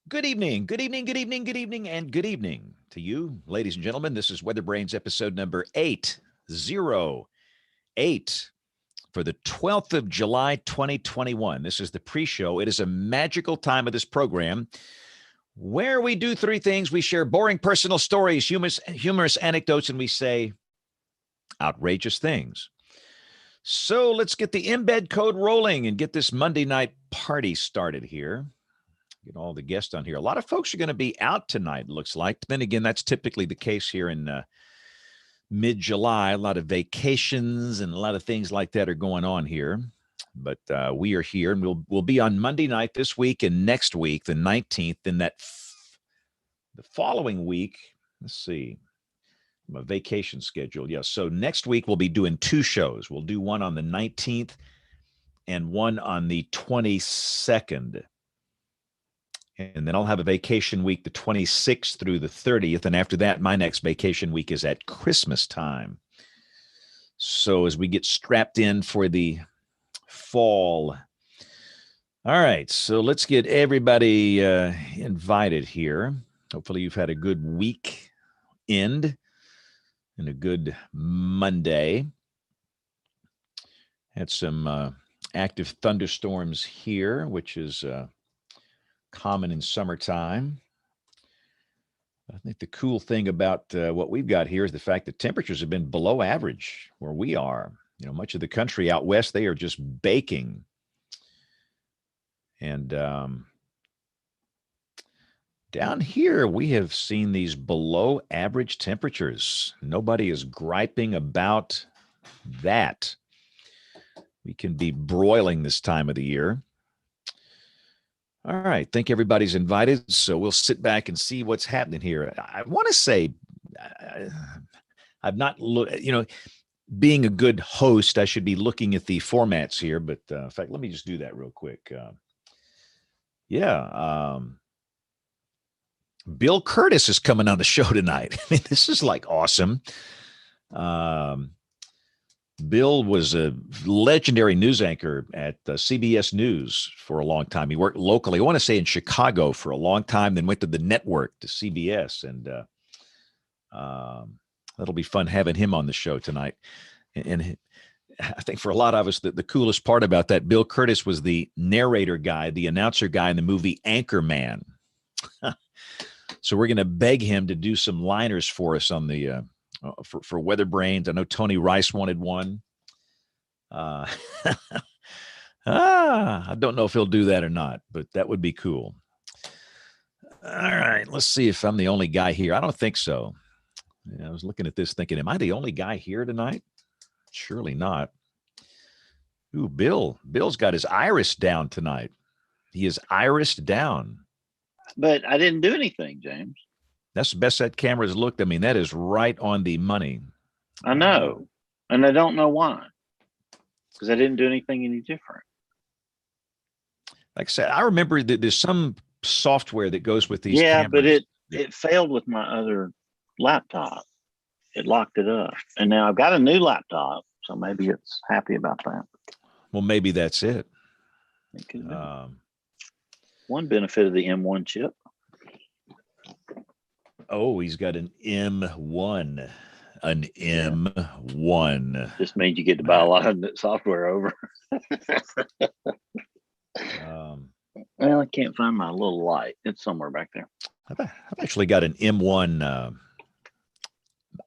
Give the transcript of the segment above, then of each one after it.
Good evening, good evening, good evening, good evening, and good evening to you, ladies and gentlemen. This is WeatherBrains episode number 808 for the 12th of July, 2021. This is the pre-show. It is a magical time of this program where we do three things. We share boring personal stories, humorous anecdotes, and we say outrageous things. So let's get the embed code rolling and get this Monday night party started here. Get all the guests on here. A lot of folks are going to be out tonight, it looks like. But then again, that's typically the case here in mid-July. A lot of vacations and a lot of things like that are going on here. But we are here, and we'll be on Monday night this week and next week, the 19th. Then the following week, let's see, my vacation schedule. Yeah, so next week we'll be doing two shows. We'll do one on the 19th and one on the 22nd. And then I'll have a vacation week the 26th through the 30th. And after that, my next vacation week is at Christmas time. So as we get strapped in for the fall. All right. So let's get everybody invited here. Hopefully you've had a good week end and a good Monday. Had some active thunderstorms here, which is common in summertime. I think the cool thing about what we've got here is the fact that temperatures have been below average where we are. You know, much of the country out west, they are just baking. And down here, we have seen these below average temperatures. Nobody is griping about that. We can be broiling this time of the year. All right. Think everybody's invited. So we'll sit back and see what's happening here. I want to say I've not looked, being a good host, I should be looking at the formats here. But in fact, let me just do that real quick. Bill Curtis is coming on the show tonight. I mean, this is like awesome. Bill was a legendary news anchor at CBS News for a long time. He worked locally, I want to say in Chicago for a long time, then went to the network to CBS. And that'll be fun having him on the show tonight. And I think for a lot of us, the coolest part about that, Bill Curtis was the narrator guy, the announcer guy in the movie Anchorman. So we're going to beg him to do some liners for us on the for WeatherBrains. I know Tony Rice wanted one. I don't know if he'll do that or not, but that would be cool. All right, let's see if I'm the only guy here. I don't think so. Yeah, I was looking at this thinking, am I the only guy here tonight? Surely not. Ooh, Bill's got his iris down tonight. He is irised down. But I didn't do anything, James. That's the best that camera's looked. I mean, that is right on the money. I know. And I don't know why. Because I didn't do anything any different. Like I said, I remember that there's some software that goes with these cameras. Yeah, but it failed with my other laptop. It locked it up. And now I've got a new laptop, so maybe it's happy about that. Well, maybe that's it. It could be. One benefit of the M1 chip. Oh, he's got an M1. An M1. This means you get to buy a lot of software over. Well, I can't find my little light. It's somewhere back there. I've actually got an M1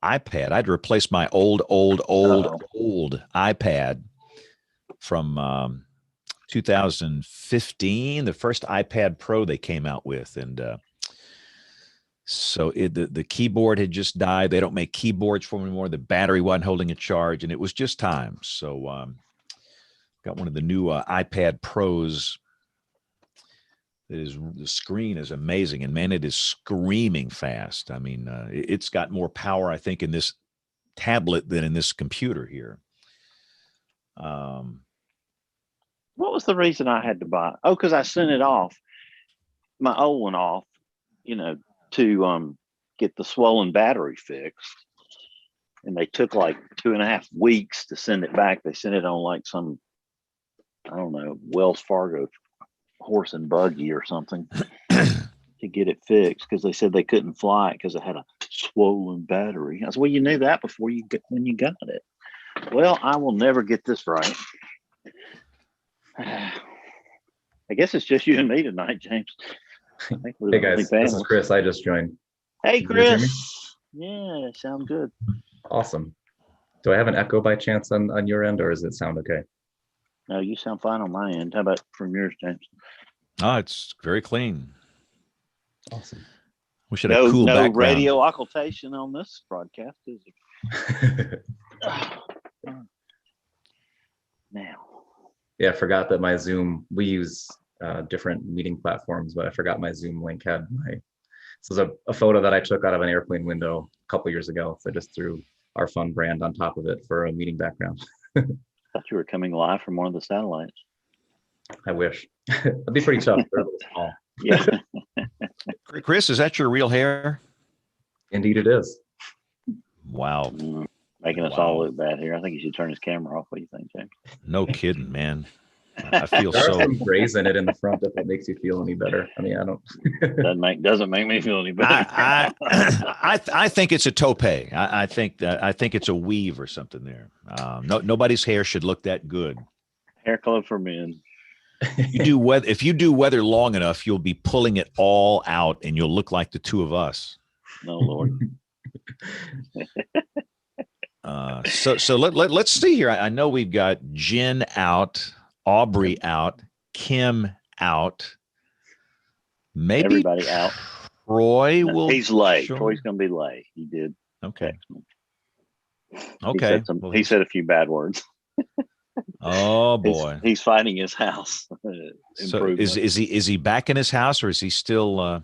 iPad. I'd replace my old iPad from 2015, the first iPad Pro they came out with. And so the keyboard had just died. They don't make keyboards for them anymore. The battery wasn't holding a charge, and it was just time. So got one of the new iPad Pros. The screen is amazing, and man, it is screaming fast. I mean, it's got more power, I think, in this tablet than in this computer here. What was the reason I had to buy? Oh, because I sent it off, my old one off, to get the swollen battery fixed. And they took like 2.5 weeks to send it back. They sent it on like some, I don't know, Wells Fargo horse and buggy or something. to get it fixed because they said they couldn't fly it because it had a swollen battery. I said, well, you knew that before when you got it. Well, I will never get this right. I guess it's just you and me tonight, James. I think we're Hey guys, this is Chris. I just joined. Hey, Can you guys hear me? Chris. Yeah, sound good. Awesome. Do I have an echo by chance on your end, or does it sound okay? No, you sound fine on my end. How about from yours, James? Oh, it's very clean. Awesome. We should have cool background. No radio occultation on this broadcast, is it? Now. Yeah, I forgot that my Zoom, we use different meeting platforms, but I forgot my Zoom link had my, this is a photo that I took out of an airplane window a couple years ago. So I just threw our fun brand on top of it for a meeting background. Thought you were coming live from one of the satellites. I wish. That'd be pretty tough. They're a little small. Yeah. Chris, is that your real hair? Indeed it is. Wow. Making us all look bad here. I think you should turn his camera off. What do you think, James? No kidding, man. I feel there so. Are some grays in it in the front if it makes you feel any better. I mean, I don't. doesn't make me feel any better. I think it's a tope. I think it's a weave or something there. Nobody's hair should look that good. Hair club for men. If you do weather long enough, you'll be pulling it all out, and you'll look like the two of us. No, Lord. So let's see here. I know we've got Jen out, Aubrey out, Kim out, maybe everybody out. Troy will. He's late. Sure. Troy's going to be late. He did. Okay. Okay. He said a few bad words. Oh boy. He's fighting his house. So is he back in his house, or is he still? I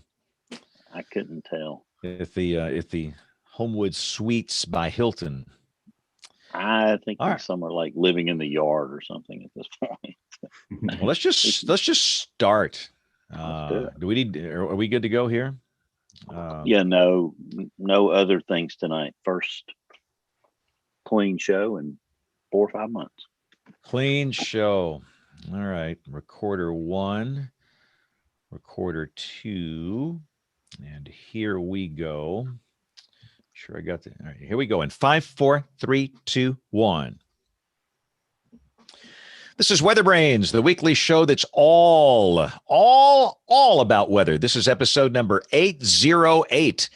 couldn't tell. If the Homewood Suites by Hilton. I think he's somewhere like living in the yard or something at this point. Well, let's just start. Do we need? Are we good to go here? Yeah. No other things tonight. First clean show in 4 or 5 months. Clean show. All right. Recorder 1, recorder 2, and here we go. Sure, I got that. All right, here we go in 5, 4, 3, 2, 1. This is WeatherBrains, the weekly show that's all about weather. This is episode number 808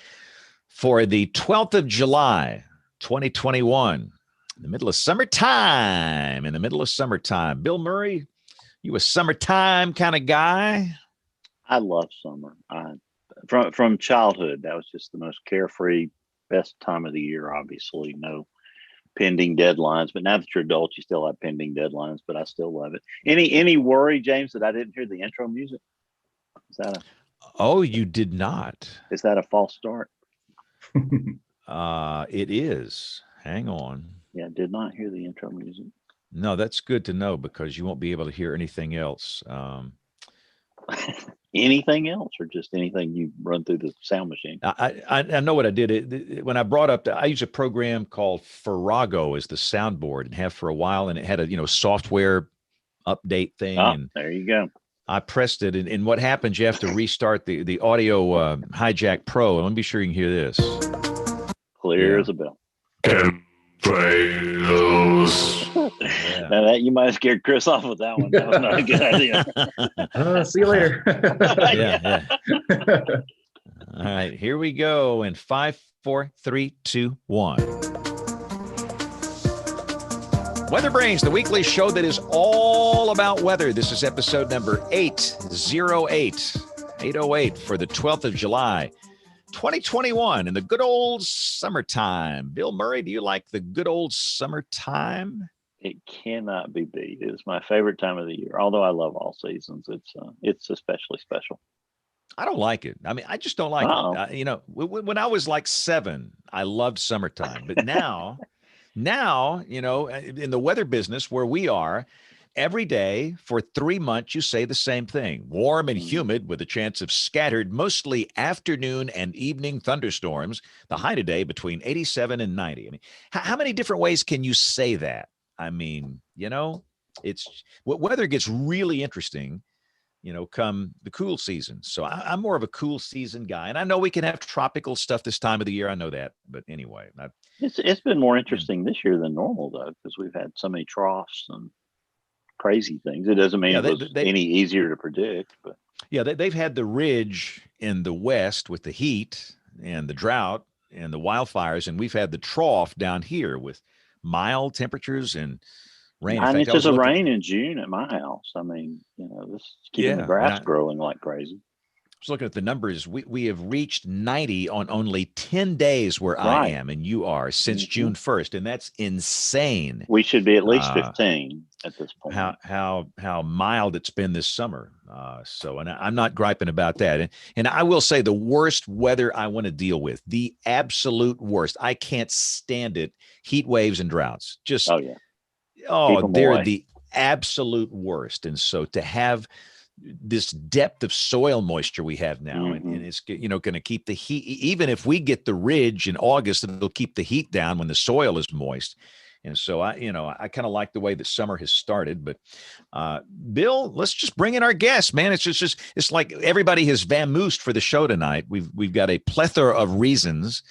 for the 12th of July, 2021. In the middle of summertime. Bill Murray, you a summertime kind of guy? I love summer. From childhood, that was just the most carefree, best time of the year. Obviously, no pending deadlines. But now that you're adult, you still have pending deadlines. But I still love it. Any worry, James, that I didn't hear the intro music? Is that Oh, you did not. Is that a false start? It is. Hang on. Yeah, did not hear the intro music. No, that's good to know because you won't be able to hear anything else. Anything else, or just anything you run through the sound machine? I know what I did. When I brought up, I use a program called Farrago as the soundboard, and have for a while, and it had a software update thing. And there you go. I pressed it, and what happens? You have to restart the audio hijack pro. Let me be sure you can hear this. Clear as a bell. Yeah. Now that you might have scared Chris off with that one. That was not a good idea. See you later. Yeah. All right, here we go in 5, 4, 3, 2, 1. WeatherBrains, the weekly show that is all about weather. This is episode number 808 for the 12th of July, 2021, in the good old summertime. Bill Murray, do you like the good old summertime? It cannot be beat. It is my favorite time of the year. Although I love all seasons, it's especially special. I don't like it. I mean, I just don't like it. When I was like 7, I loved summertime. But now, in the weather business where we are, every day for 3 months, you say the same thing. Warm and humid with a chance of scattered, mostly afternoon and evening thunderstorms. The high today between 87 and 90. I mean, how many different ways can you say that? I mean, it's weather gets really interesting come the cool season. So I'm more of a cool season guy. And I know we can have tropical stuff this time of the year. I know that. But anyway, It's been more interesting this year than normal though, because we've had so many troughs and crazy things. It doesn't mean yeah, it was any easier to predict, but yeah, they've had the ridge in the west with the heat and the drought and the wildfires, and we've had the trough down here with mild temperatures and rain. In 9 fact, I inches was of looking, rain in June at my house. I mean, this is keeping the yeah, and grass I growing like crazy. was looking at the numbers. We have reached 90 on only 10 days where I Right. am and you are since Mhm. June 1st, and that's insane. We should be at least Uh, 15 at this point. how mild it's been this summer. And I'm not griping about that. And I will say the worst weather I want to deal with, the absolute worst. I can't stand it. Heat waves and droughts. Just Oh yeah, keep them they're away. the absolute worst. And so to have this depth of soil moisture we have now, and Mhm. it's going to keep the heat. Even if we get the ridge in August, it'll keep the heat down when the soil is moist. And so I kind of like the way that summer has started. But Bill, let's just bring in our guests, man. It's like everybody has vamoosed for the show tonight. We've got a plethora of reasons,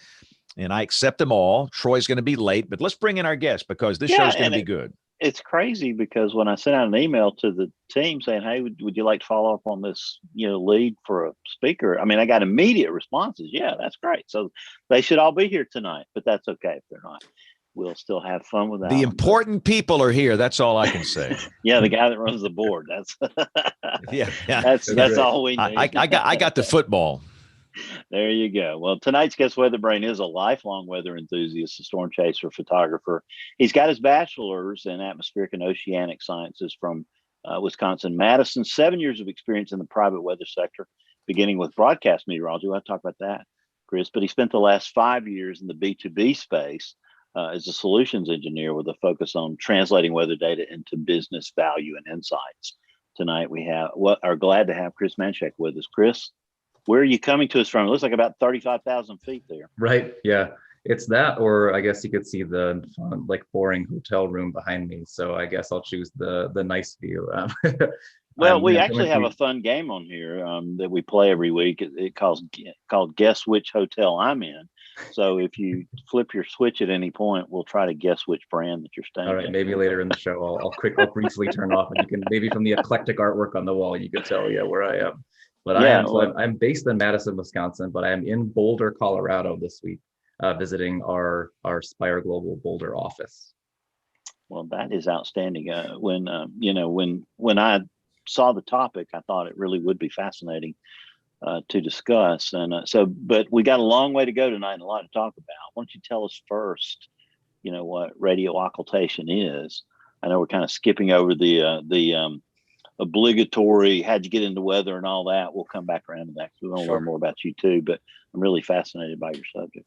and I accept them all. Troy's going to be late, but let's bring in our guests because this Yeah, show's going and to be good. it's crazy because when I sent out an email to the team saying, "Hey, would you like to follow up on this, lead for a speaker?" I mean, I got immediate responses. Yeah, that's great. So they should all be here tonight, but that's okay if they're not. We'll still have fun without The them. But important people are here. That's all I can say. yeah, the guy that runs the board. That's Yeah, that's great. all we need. I got the football. There you go. Well, tonight's guest, WeatherBrain, is a lifelong weather enthusiast, a storm chaser, photographer. He's got his bachelor's in atmospheric and oceanic sciences from Wisconsin Madison, 7 years of experience in the private weather sector, beginning with broadcast meteorology. We'll talk about that, Chris. But he spent the last 5 years in the B2B space as a solutions engineer with a focus on translating weather data into business value and insights. Tonight we are glad to have Chris Manchek with us. Chris, where are you coming to us from? It looks like about 35,000 feet there. Right. Yeah. It's that, or I guess you could see the like boring hotel room behind me. So I guess I'll choose the nice view. Well, we actually have a fun game on here that we play every week. It called Guess Which Hotel I'm In. So if you flip your switch at any point, we'll try to guess which brand that you're staying All right, in. maybe later in the show, I'll briefly turn off, and you can maybe from the eclectic artwork on the wall, you can tell where I am. But Yeah, I'm based in Madison, Wisconsin, but I am in Boulder, Colorado this week, visiting our Spire Global Boulder office. Well, that is outstanding. When I saw the topic, I thought it really would be fascinating to discuss. And but we got a long way to go tonight and a lot to talk about. Why don't you tell us first, what radio occultation is? I know we're kind of skipping over the obligatory how'd you get into weather and all that. We'll come back around to that because we want to learn more about you too. But I'm really fascinated by your subject.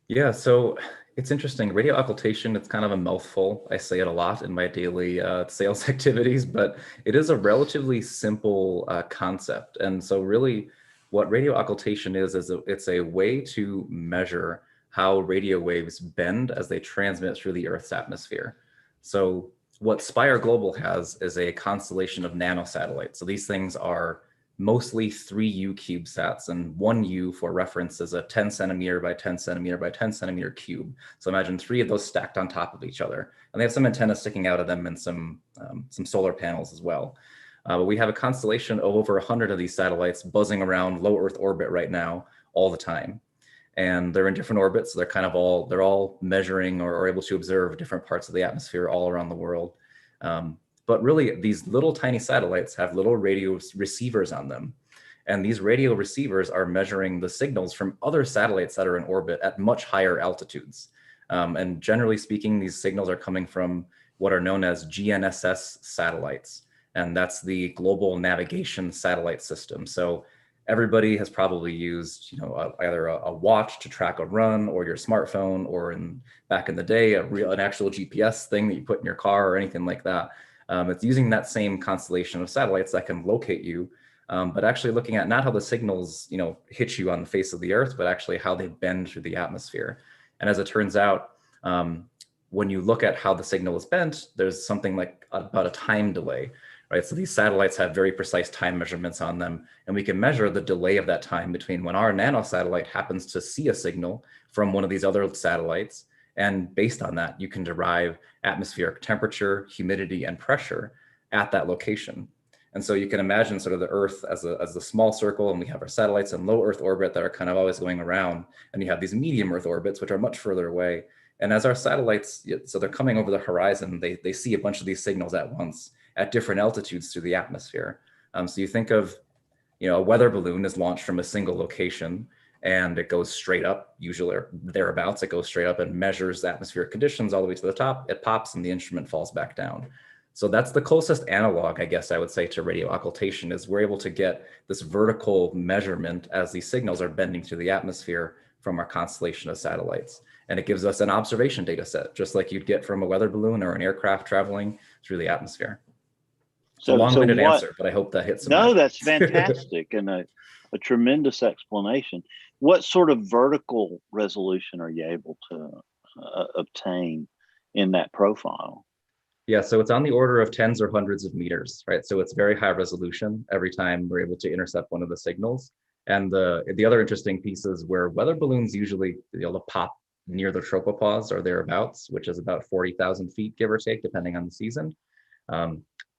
Yeah, so it's interesting. Radio occultation, it's kind of a mouthful. I say it a lot in my daily sales activities, but it is a relatively simple concept. And so really what radio occultation is it's a way to measure how radio waves bend as they transmit through the Earth's atmosphere. So what Spire Global has is a constellation of nanosatellites. So these things are mostly 3U CubeSats, and 1U for reference is a 10 centimeter by 10 centimeter by 10 centimeter cube. So imagine 3 of those stacked on top of each other. And they have some antennas sticking out of them and some solar panels as well. But we have a constellation of over 100 of these satellites buzzing around low Earth orbit right now all the time. And they're in different orbits, so they're all measuring or able to observe different parts of the atmosphere all around the world. But really, these little tiny satellites have little radio receivers on them. And these radio receivers are measuring the signals from other satellites that are in orbit at much higher altitudes. And generally speaking, these signals are coming from what are known as GNSS satellites. And that's the Global Navigation Satellite System. So everybody has probably used, either a watch to track a run, or your smartphone, or back in the day, an actual GPS thing that you put in your car or anything like that. It's using that same constellation of satellites that can locate you, but actually looking at not how the signals, hit you on the face of the Earth, but actually how they bend through the atmosphere. And as it turns out, when you look at how the signal is bent, there's something like about a time delay, right? So these satellites have very precise time measurements on them, and we can measure the delay of that time between when our nanosatellite happens to see a signal from one of these other satellites. And based on that, you can derive atmospheric temperature, humidity, and pressure at that location. And so you can imagine sort of the Earth as a small circle, and we have our satellites in low Earth orbit that are kind of always going around, and you have these medium Earth orbits, which are much further away. And as our satellites, so they're coming over the horizon, they see a bunch of these signals at once at different altitudes through the atmosphere. So you think of, a weather balloon is launched from a single location, and it goes straight up, usually or thereabouts. It goes straight up and measures the atmospheric conditions all the way to the top. It pops and the instrument falls back down. So that's the closest analog, I guess I would say, to radio occultation, is we're able to get this vertical measurement as these signals are bending through the atmosphere from our constellation of satellites. And it gives us an observation data set, just like you'd get from a weather balloon or an aircraft traveling through the atmosphere. So long-winded answer, but I hope that hits some No, mark. that's fantastic and a tremendous explanation. What sort of vertical resolution are you able to obtain in that profile? Yeah, so it's on the order of tens or hundreds of meters, right? So it's very high resolution every time we're able to intercept one of the signals. And the other interesting piece is where weather balloons usually pop near the tropopause or thereabouts, which is about 40,000 feet, give or take, depending on the season.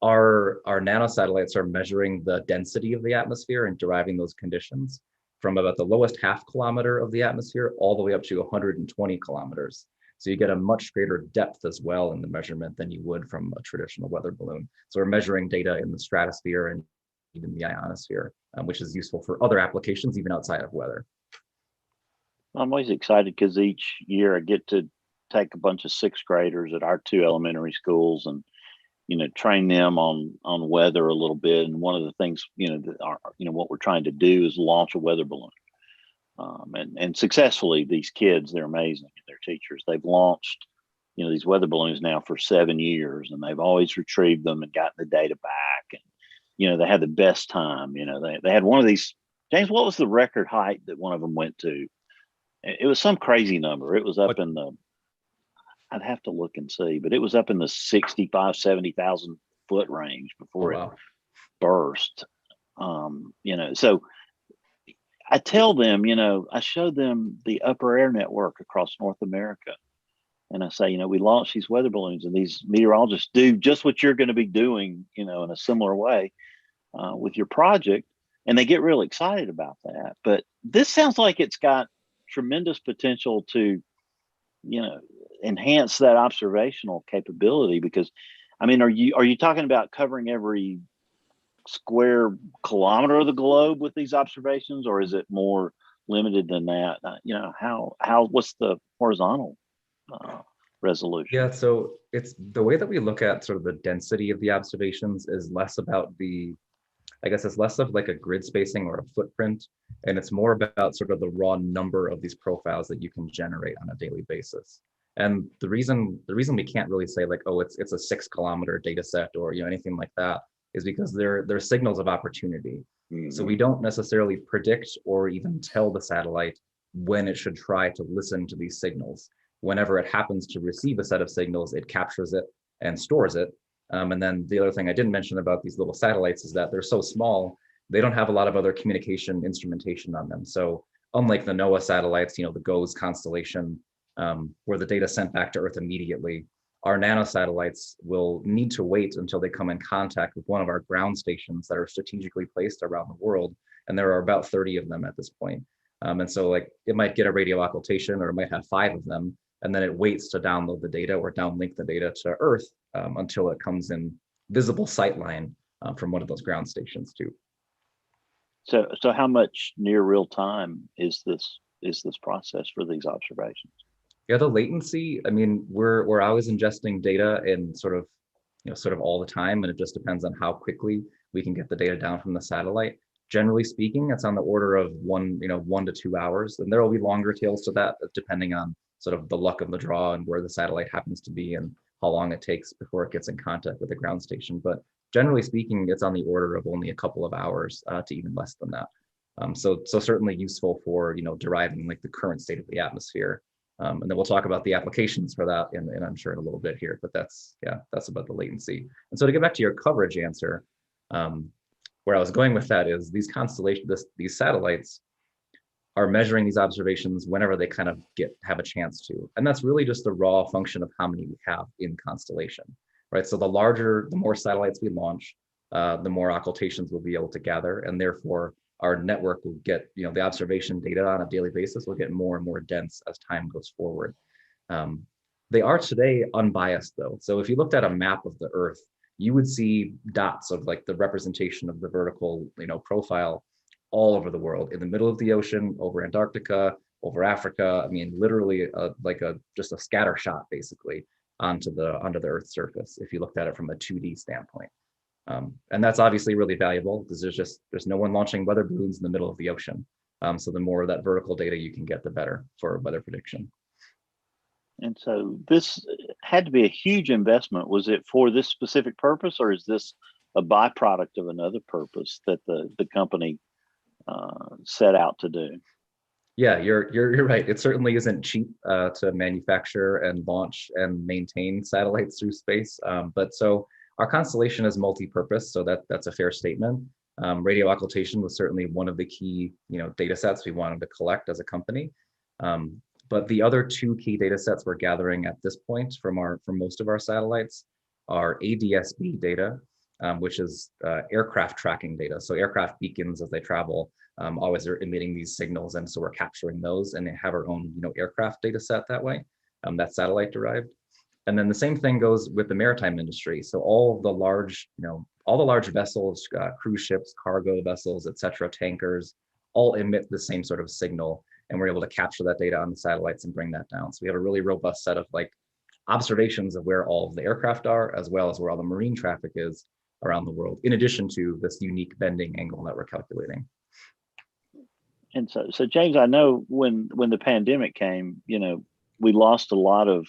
Our nanosatellites are measuring the density of the atmosphere and deriving those conditions from about the lowest half kilometer of the atmosphere all the way up to 120 kilometers. So you get a much greater depth as well in the measurement than you would from a traditional weather balloon. So we're measuring data in the stratosphere and even the ionosphere, which is useful for other applications, even outside of weather. I'm always excited because each year I get to take a bunch of sixth graders at our two elementary schools and train them on weather a little bit. And one of the things what we're trying to do is launch a weather balloon. And successfully, these kids, they're amazing. They're teachers. They've launched, these weather balloons now for 7 years, and they've always retrieved them and gotten the data back. And, they had the best time. They had one of these. James, what was the record height that one of them went to? It was some crazy number. It was up in the, I'd have to look and see, but it was up in the 65, 70,000 foot range before it burst. So I tell them, I show them the upper air network across North America. And I say, we launch these weather balloons and these meteorologists do just what you're going to be doing, in a similar way with your project. And they get really excited about that. But this sounds like it's got tremendous potential to, enhance that observational capability, because, are you talking about covering every square kilometer of the globe with these observations, or is it more limited than that? What's the horizontal resolution? Yeah, so it's the way that we look at sort of the density of the observations is less about it's less of like a grid spacing or a footprint, and it's more about sort of the raw number of these profiles that you can generate on a daily basis. And the reason we can't really say like, oh, it's a 6 kilometer data set or anything like that is because they're signals of opportunity. Mm-hmm. So we don't necessarily predict or even tell the satellite when it should try to listen to these signals. Whenever it happens to receive a set of signals, it captures it and stores it. And then the other thing I didn't mention about these little satellites is that they're so small, they don't have a lot of other communication instrumentation on them. So unlike the NOAA satellites, the GOES constellation, where the data sent back to Earth immediately, our nanosatellites will need to wait until they come in contact with one of our ground stations that are strategically placed around the world. And there are about 30 of them at this point. And so like it might get a radio occultation, or it might have 5 of them, and then it waits to download the data or downlink the data to Earth until it comes in visible sightline from one of those ground stations too. So how much near real time is this process for these observations? Yeah, the latency, we're always ingesting data in sort of all the time, and it just depends on how quickly we can get the data down from the satellite. Generally speaking, it's on the order of 1 to 2 hours, and there will be longer tails to that depending on sort of the luck of the draw and where the satellite happens to be and how long it takes before it gets in contact with the ground station. But generally speaking, it's on the order of only a couple of hours to even less than that. So certainly useful for deriving like the current state of the atmosphere. And then we'll talk about the applications for that in I'm sure in a little bit here, but that's about the latency. And so to get back to your coverage answer, where I was going with that is these constellations, these satellites are measuring these observations whenever they kind of have a chance to. And that's really just the raw function of how many we have in constellation, right? So the more satellites we launch, the more occultations we'll be able to gather, and therefore our network will get, the observation data on a daily basis will get more and more dense as time goes forward. They are today unbiased though. So if you looked at a map of the Earth, you would see dots of like the representation of the vertical, profile all over the world, in the middle of the ocean, over Antarctica, over Africa. I mean, literally just a scatter shot basically onto the Earth's surface, if you looked at it from a 2D standpoint. And that's obviously really valuable because there's no one launching weather balloons in the middle of the ocean. So the more of that vertical data you can get, the better for weather prediction. And so this had to be a huge investment. Was it for this specific purpose, or is this a byproduct of another purpose that the company set out to do? Yeah, you're right. It certainly isn't cheap to manufacture and launch and maintain satellites through space. But so our constellation is multi-purpose, so that's a fair statement. Radio occultation was certainly one of the key, data sets we wanted to collect as a company. But the other two key data sets we're gathering at this point from most of our satellites are ADS-B data, which is aircraft tracking data. So aircraft beacons, as they travel, always are emitting these signals, and so we're capturing those and have our own, aircraft data set that way. That's satellite derived. And then the same thing goes with the maritime industry. So all the large vessels, cruise ships, cargo vessels, etc., tankers, all emit the same sort of signal, and we're able to capture that data on the satellites and bring that down. So we have a really robust set of observations of where all of the aircraft are, as well as where all the marine traffic is around the world, in addition to this unique bending angle that we're calculating. And so James, I know when the pandemic came, we lost a lot of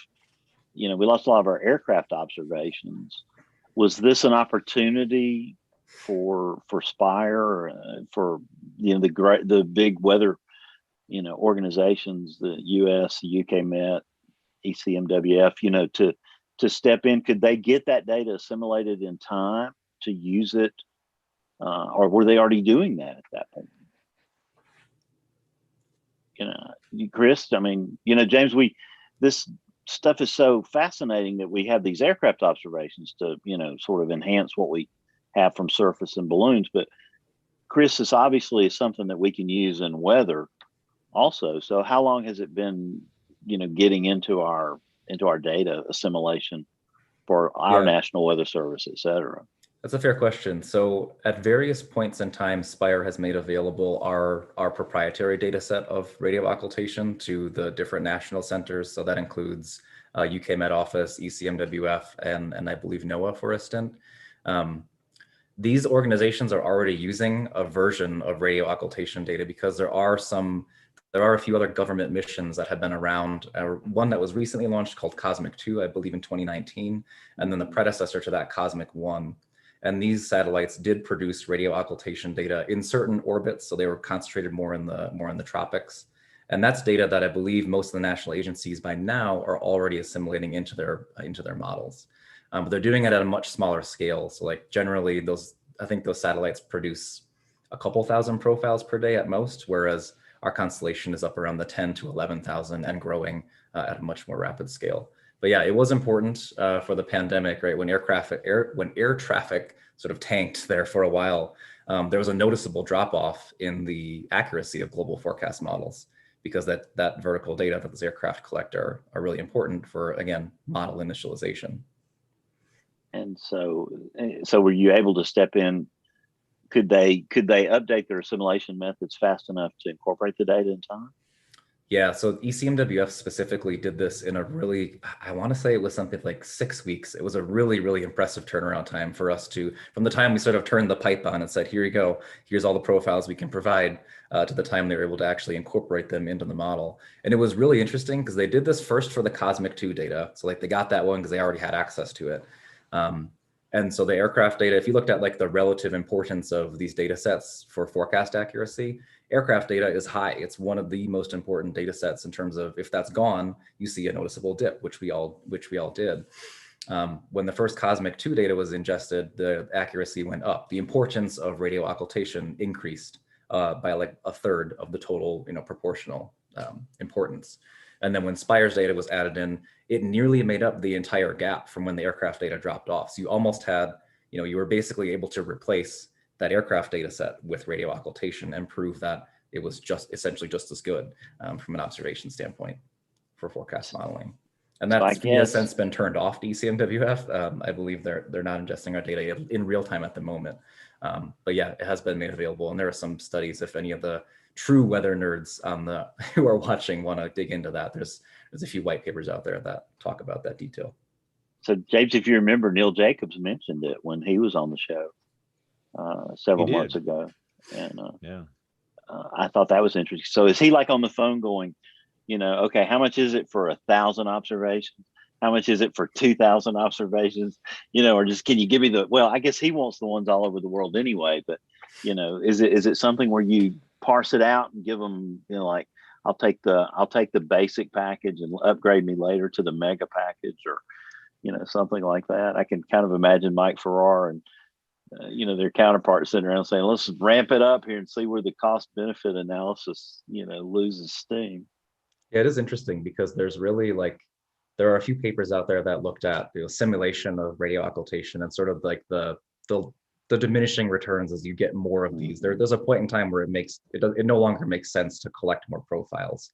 our aircraft observations. Was this an opportunity for Spire, for the big weather organizations, the US, the UK Met, ECMWF, to step in? Could they get that data assimilated in time to use it, or were they already doing that at that point? Chris, I mean, James, this stuff is so fascinating that we have these aircraft observations to, sort of enhance what we have from surface and balloons. But Chris, this obviously is something that we can use in weather also. So how long has it been, getting into our data assimilation for our National Weather Service, et cetera? That's a fair question. So at various points in time, Spire has made available our proprietary data set of radio occultation to the different national centers. So that includes UK Met Office, ECMWF, and I believe NOAA for a stint. These organizations are already using a version of radio occultation data because there are a few other government missions that have been around. One that was recently launched called Cosmic 2, I believe in 2019, and then the predecessor to that, Cosmic 1. And these satellites did produce radio occultation data in certain orbits, so they were concentrated more in the tropics. And that's data that I believe most of the national agencies by now are already assimilating into their models. But they're doing it at a much smaller scale. So generally I think those satellites produce a couple thousand profiles per day at most, whereas our constellation is up around the 10 to 11,000 and growing at a much more rapid scale. But yeah, it was important for the pandemic, right? When air traffic sort of tanked there for a while, there was a noticeable drop off in the accuracy of global forecast models, because that vertical data that those aircraft collect are really important for, again, model initialization. And so were you able to step in? Could they update their assimilation methods fast enough to incorporate the data in time? Yeah, so ECMWF specifically did this in a really, I want to say it was something like 6 weeks. It was a really, really impressive turnaround time for us from the time we sort of turned the pipe on and said, here you go, here's all the profiles we can provide, to the time they were able to actually incorporate them into the model. And it was really interesting because they did this first for the Cosmic 2 data. So they got that one because they already had access to it. And so the aircraft data, if you looked at like the relative importance of these data sets for forecast accuracy, aircraft data is high. It's one of the most important data sets in terms of if that's gone, you see a noticeable dip, which we all did. When the first Cosmic 2 data was ingested, the accuracy went up. The importance of radio occultation increased by like a third of the total, proportional importance. And then when Spire's data was added in, it nearly made up the entire gap from when the aircraft data dropped off. So you almost had, you were basically able to replace that aircraft data set with radio occultation and prove that it was essentially just as good from an observation standpoint for forecast modeling. And that's has since been turned off to ECMWF. I believe they're not ingesting our data in real time at the moment. But yeah, it has been made available. And there are some studies, if any of the true weather nerds who are watching want to dig into that, there's a few white papers out there that talk about that detail. So James, if you remember, Neil Jacobs mentioned it when he was on the show several months ago. And I thought that was interesting. So is he like on the phone going, okay, how much is it for 1,000 observations? How much is it for 2,000 observations? Or just, can you give me I guess he wants the ones all over the world anyway, but is it something where you parse it out and give them, like, I'll take the basic package and upgrade me later to the mega package, or, something like that. I can kind of imagine Mike Farrar and, their counterparts sitting around saying, let's ramp it up here and see where the cost benefit analysis, loses steam. Yeah, it is interesting because there's really there are a few papers out there that looked at simulation of radio occultation and sort of like the diminishing returns as you get more of these. There's a point in time where it no longer makes sense to collect more profiles.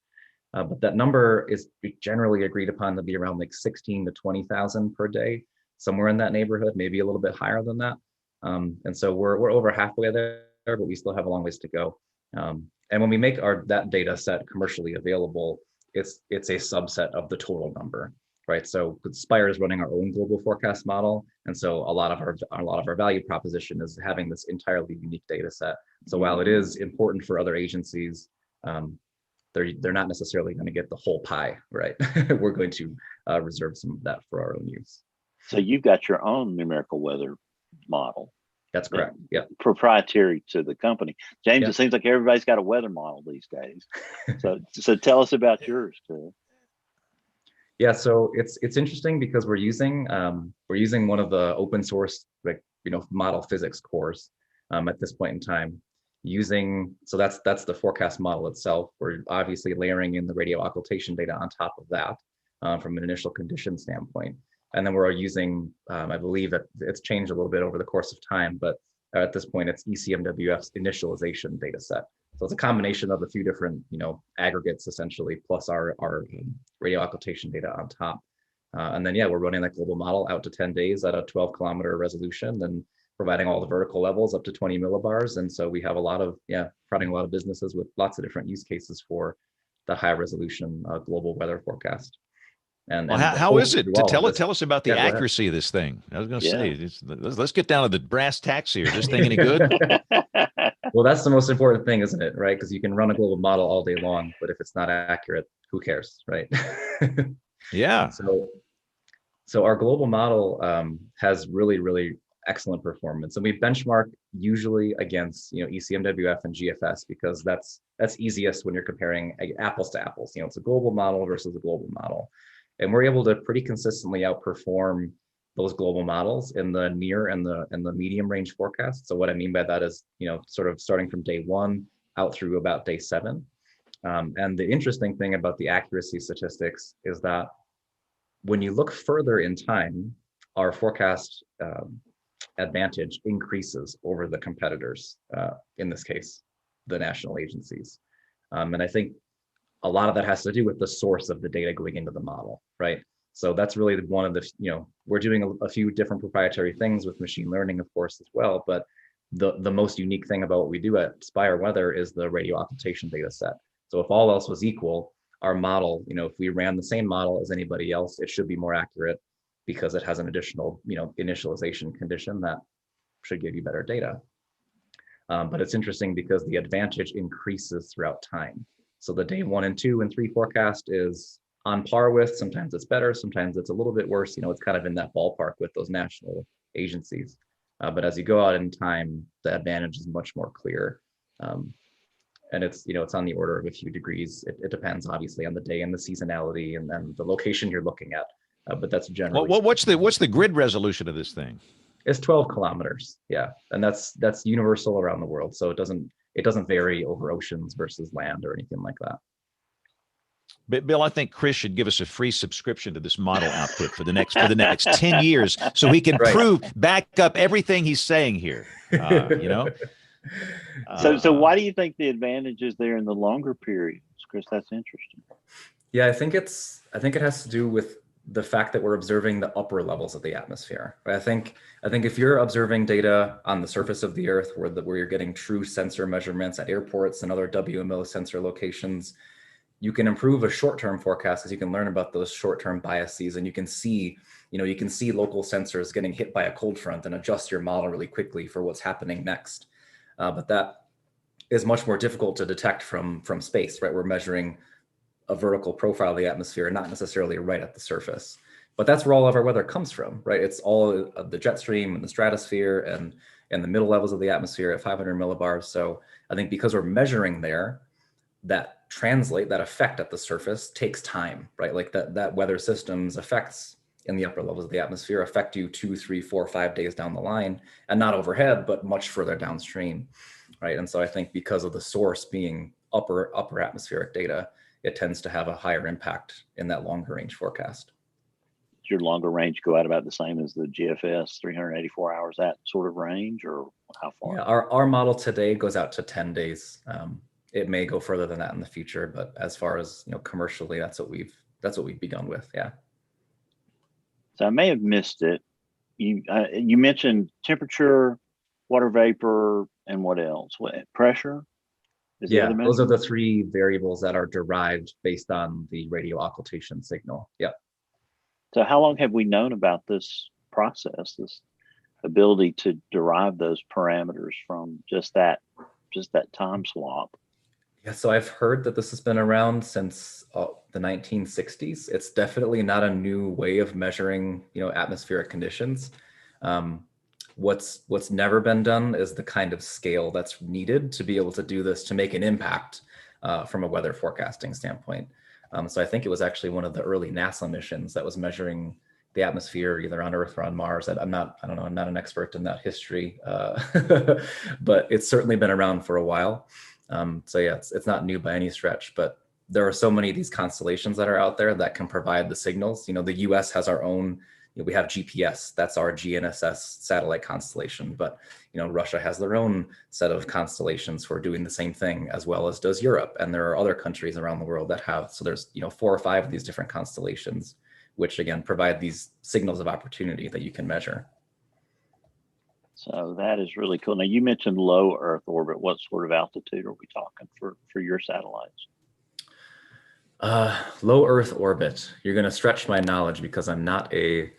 But that number is generally agreed upon to be around like 16 to 20,000 per day, somewhere in that neighborhood, maybe a little bit higher than that. And so we're over halfway there, but we still have a long ways to go. And when we make that data set commercially available, it's a subset of the total number, right? So Spire is running our own global forecast model, and so a lot of our value proposition is having this entirely unique data set. So while it is important for other agencies, they're not necessarily going to get the whole pie, right? We're going to reserve some of that for our own use. So you've got your own numerical weather model. That's correct. Yeah. Proprietary to the company. James, Yep. It seems like everybody's got a weather model these days. So tell us about yours too. Yeah, so it's interesting because we're using one of the open source model physics cores at this point in time. So that's the forecast model itself. We're obviously layering in the radio occultation data on top of that from an initial condition standpoint. And then we're using, I believe that it's changed a little bit over the course of time, but at this point it's ECMWF's initialization data set. So it's a combination of a few different, aggregates essentially, plus our radio occultation data on top. And then, we're running that global model out to 10 days at a 12-kilometer resolution and providing all the vertical levels up to 20 millibars. And so we have providing a lot of businesses with lots of different use cases for the high resolution global weather forecast. And how is it? Tell us about the accuracy of this thing. I was going to say, let's get down to the brass tacks here. Is this thing any good? Well, that's the most important thing, isn't it? Right? Because you can run a global model all day long, but if it's not accurate, who cares, right? Yeah. So our global model has really, really excellent performance, and we benchmark usually against ECMWF and GFS because that's easiest when you're comparing apples to apples. It's a global model versus a global model. And we're able to pretty consistently outperform those global models in the near and the medium range forecast. So what I mean by that is, sort of starting from day 1 out through about day 7. And the interesting thing about the accuracy statistics is that when you look further in time, our forecast advantage increases over the competitors, in this case, the national agencies. And I think a lot of that has to do with the source of the data going into the model, right? So that's really one of the, we're doing a few different proprietary things with machine learning, of course, as well. But the most unique thing about what we do at Spire Weather is the radio occultation data set. So if all else was equal, our model, if we ran the same model as anybody else, it should be more accurate because it has an additional, initialization condition that should give you better data. But it's interesting because the advantage increases throughout time. So the day 1 and 2 and 3 forecast is on par with, sometimes it's better, sometimes it's a little bit worse. It's kind of in that ballpark with those national agencies. But as you go out in time, the advantage is much more clear. And it's on the order of a few degrees. It depends obviously on the day and the seasonality and then the location you're looking at. But that's generally what's the grid resolution of this thing? It's 12 kilometers. Yeah, and that's universal around the world. So it doesn't vary over oceans versus land or anything like that. But Bill, I think Chris should give us a free subscription to this model outfit for the next 10 years, so he can back up everything he's saying here. So why do you think the advantage is there in the longer periods, Chris? That's interesting. Yeah, I think it has to do with the fact that we're observing the upper levels of the atmosphere. I think if you're observing data on the surface of the Earth, where you're getting true sensor measurements at airports and other WMO sensor locations, you can improve a short-term forecast because you can learn about those short-term biases, and you can see local sensors getting hit by a cold front and adjust your model really quickly for what's happening next. But that is much more difficult to detect from space, right? We're measuring a vertical profile of the atmosphere, not necessarily right at the surface. But that's where all of our weather comes from, right? It's all of the jet stream and the stratosphere and the middle levels of the atmosphere at 500 millibars. So I think because we're measuring there, that effect at the surface takes time, right? Like that weather system's effects in the upper levels of the atmosphere affect you 2, 3, 4, 5 days down the line, and not overhead, but much further downstream, right? And so I think because of the source being upper atmospheric data, it tends to have a higher impact in that longer range forecast. Does your longer range go out about the same as the GFS, 384 hours, that sort of range, or how far? Yeah, our model today goes out to 10 days. It may go further than that in the future, but as far as commercially, that's what we've begun with. Yeah. So I may have missed it. You mentioned temperature, water vapor, and what else? Pressure? Yeah, those are the three variables that are derived based on the radio occultation signal. Yeah. So how long have we known about this process, this ability to derive those parameters from just that time swap? Yeah, so I've heard that this has been around since the 1960s. It's definitely not a new way of measuring, atmospheric conditions. What's never been done is the kind of scale that's needed to be able to do this, to make an impact from a weather forecasting standpoint. So I think it was actually one of the early NASA missions that was measuring the atmosphere either on Earth or on Mars. I'm not an expert in that history, but it's certainly been around for a while. So yeah, it's not new by any stretch, but there are so many of these constellations that are out there that can provide the signals. The US has our own. We have GPS, that's our GNSS satellite constellation, but Russia has their own set of constellations for doing the same thing, as well as does Europe. And there are other countries around the world that have, so there's 4 or 5 of these different constellations, which again provide these signals of opportunity that you can measure. So that is really cool. Now you mentioned low Earth orbit. What sort of altitude are we talking for your satellites? Low Earth orbit. You're going to stretch my knowledge because I'm not a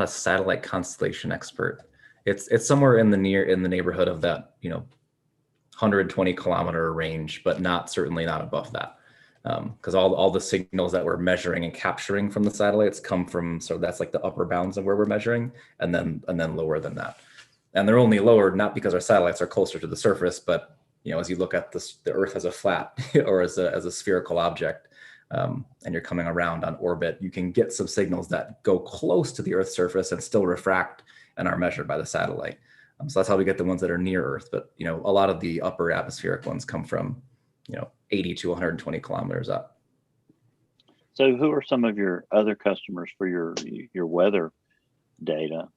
satellite constellation expert. It's somewhere in the neighborhood of that 120 kilometer range, but certainly not above that, because all the signals that we're measuring and capturing from the satellites come from, so that's like the upper bounds of where we're measuring, and then lower than that. And they're only lower not because our satellites are closer to the surface, but as you look at the Earth as a flat or as a spherical object, and you're coming around on orbit, you can get some signals that go close to the Earth's surface and still refract and are measured by the satellite. So that's how we get the ones that are near Earth. But a lot of the upper atmospheric ones come from 80 to 120 kilometers up. So who are some of your other customers for your weather data?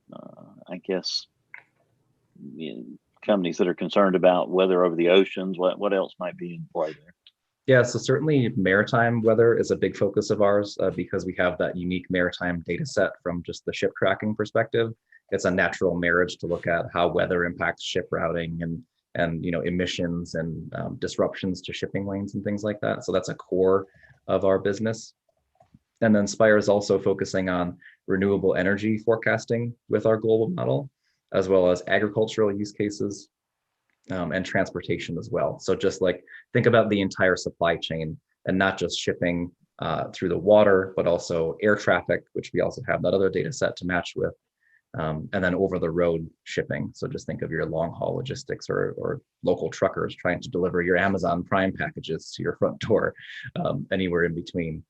I guess companies that are concerned about weather over the oceans. What else might be in play there? Yeah, so certainly maritime weather is a big focus of ours because we have that unique maritime data set from just the ship tracking perspective. It's a natural marriage to look at how weather impacts ship routing and emissions and disruptions to shipping lanes and things like that. So that's a core of our business. And then Spire is also focusing on renewable energy forecasting with our global model, as well as agricultural use cases and transportation as well. So just like think about the entire supply chain and not just shipping through the water, but also air traffic, which we also have that other data set to match with, and then over the road shipping. So just think of your long haul logistics or local truckers trying to deliver your Amazon Prime packages to your front door, anywhere in between.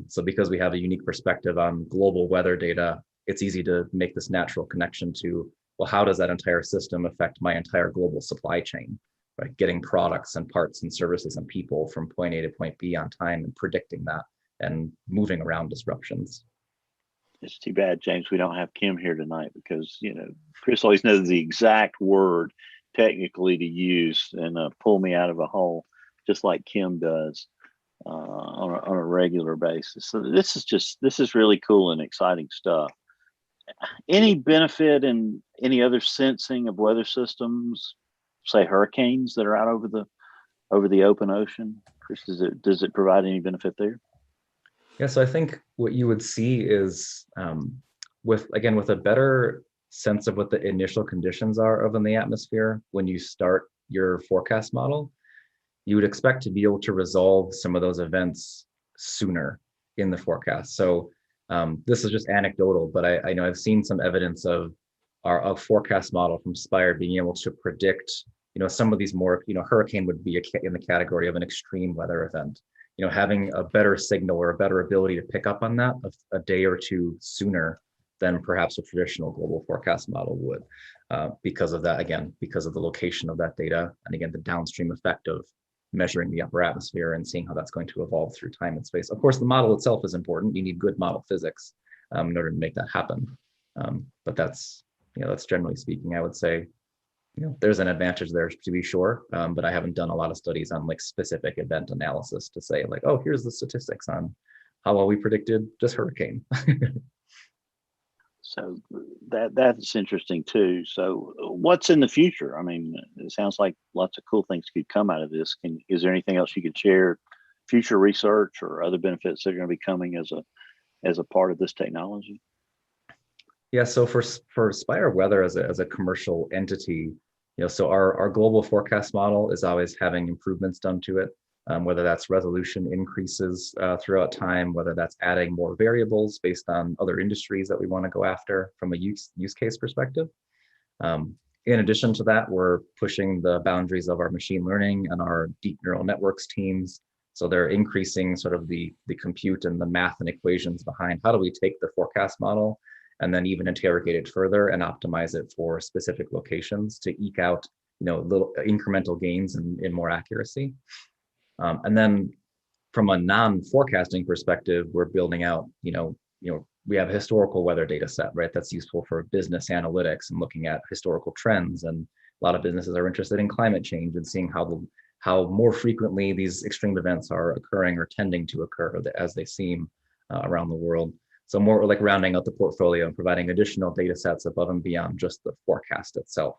So because we have a unique perspective on global weather data, it's easy to make this natural connection to, well, how does that entire system affect my entire global supply chain, right? Getting products and parts and services and people from point A to point B on time and predicting that and moving around disruptions. It's too bad, James, we don't have Kim here tonight, because, Chris always knows the exact word technically to use and pull me out of a hole, just like Kim does on a regular basis. So this is really cool and exciting stuff. Any benefit in any other sensing of weather systems, say hurricanes that are out over the open ocean? Chris, does it provide any benefit there? Yeah, so I think what you would see is with a better sense of what the initial conditions are of in the atmosphere when you start your forecast model, you would expect to be able to resolve some of those events sooner in the forecast. So this is just anecdotal, but I know I've seen some evidence of a forecast model from Spire being able to predict, some of these more, hurricane would be in the category of an extreme weather event. Having a better signal or a better ability to pick up on that a day or two sooner than perhaps a traditional global forecast model would, because of that, again, because of the location of that data, and again, the downstream effect of measuring the upper atmosphere and seeing how that's going to evolve through time and space. Of course, the model itself is important. You need good model physics in order to make that happen. But that's generally speaking, I would say, there's an advantage there to be sure, but I haven't done a lot of studies on like specific event analysis to say like, oh, here's the statistics on how well we predicted this hurricane. So that's interesting too. So what's in the future? I mean, it sounds like lots of cool things could come out of this. Is there anything else you could share, future research or other benefits that are going to be coming as a part of this technology? Yeah, so for Spire Weather as a commercial entity, so our global forecast model is always having improvements done to it, whether that's resolution increases throughout time, whether that's adding more variables based on other industries that we want to go after from a use case perspective. In addition to that, we're pushing the boundaries of our machine learning and our deep neural networks teams. So they're increasing sort of the compute and the math and equations behind how do we take the forecast model and then even interrogate it further and optimize it for specific locations to eke out, little incremental gains in more accuracy. And then from a non-forecasting perspective, we're building out, we have a historical weather data set, right? That's useful for business analytics and looking at historical trends. And a lot of businesses are interested in climate change and seeing how more frequently these extreme events are occurring or tending to occur as they seem around the world. So more like rounding out the portfolio and providing additional data sets above and beyond just the forecast itself.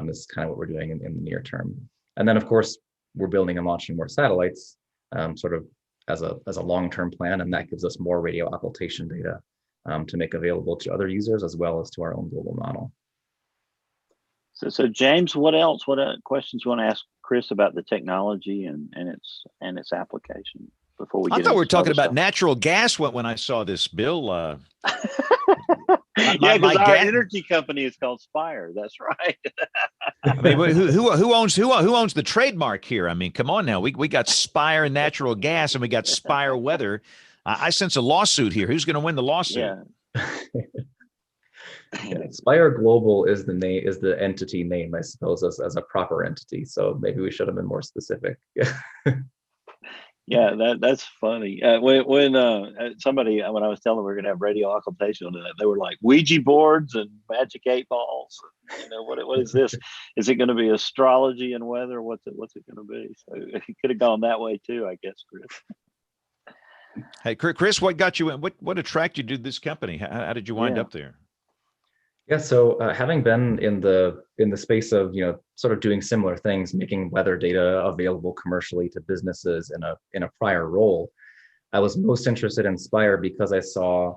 This is kind of what we're doing in the near term. And then of course, we're building and launching more satellites sort of as a long-term plan. And that gives us more radio occultation data to make available to other users as well as to our own global model. So James, what else? What questions you want to ask Chris about the technology and its application before we get? I thought we were talking about natural gas when I saw this, Bill. Yeah, because our energy company is called Spire. That's right. I mean, who owns the trademark here? I mean, come on now. We got Spire natural gas and we got Spire weather. I sense a lawsuit here. Who's going to win the lawsuit? Yeah. Yeah, Spire Global is the entity name, I suppose, as a proper entity. So maybe we should have been more specific. Yeah, that's funny. When somebody, when I was telling them we are going to have radio occultation on that, they were like Ouija boards and magic 8 balls. What is this? Is it going to be astrology and weather? What's it going to be? So it could have gone that way too, I guess, Chris. Hey, Chris, what got you in? What attracted you to this company? How did you wind up there? Yeah, so having been in the space of sort of doing similar things, making weather data available commercially to businesses in a prior role, I was most interested in Spire because I saw,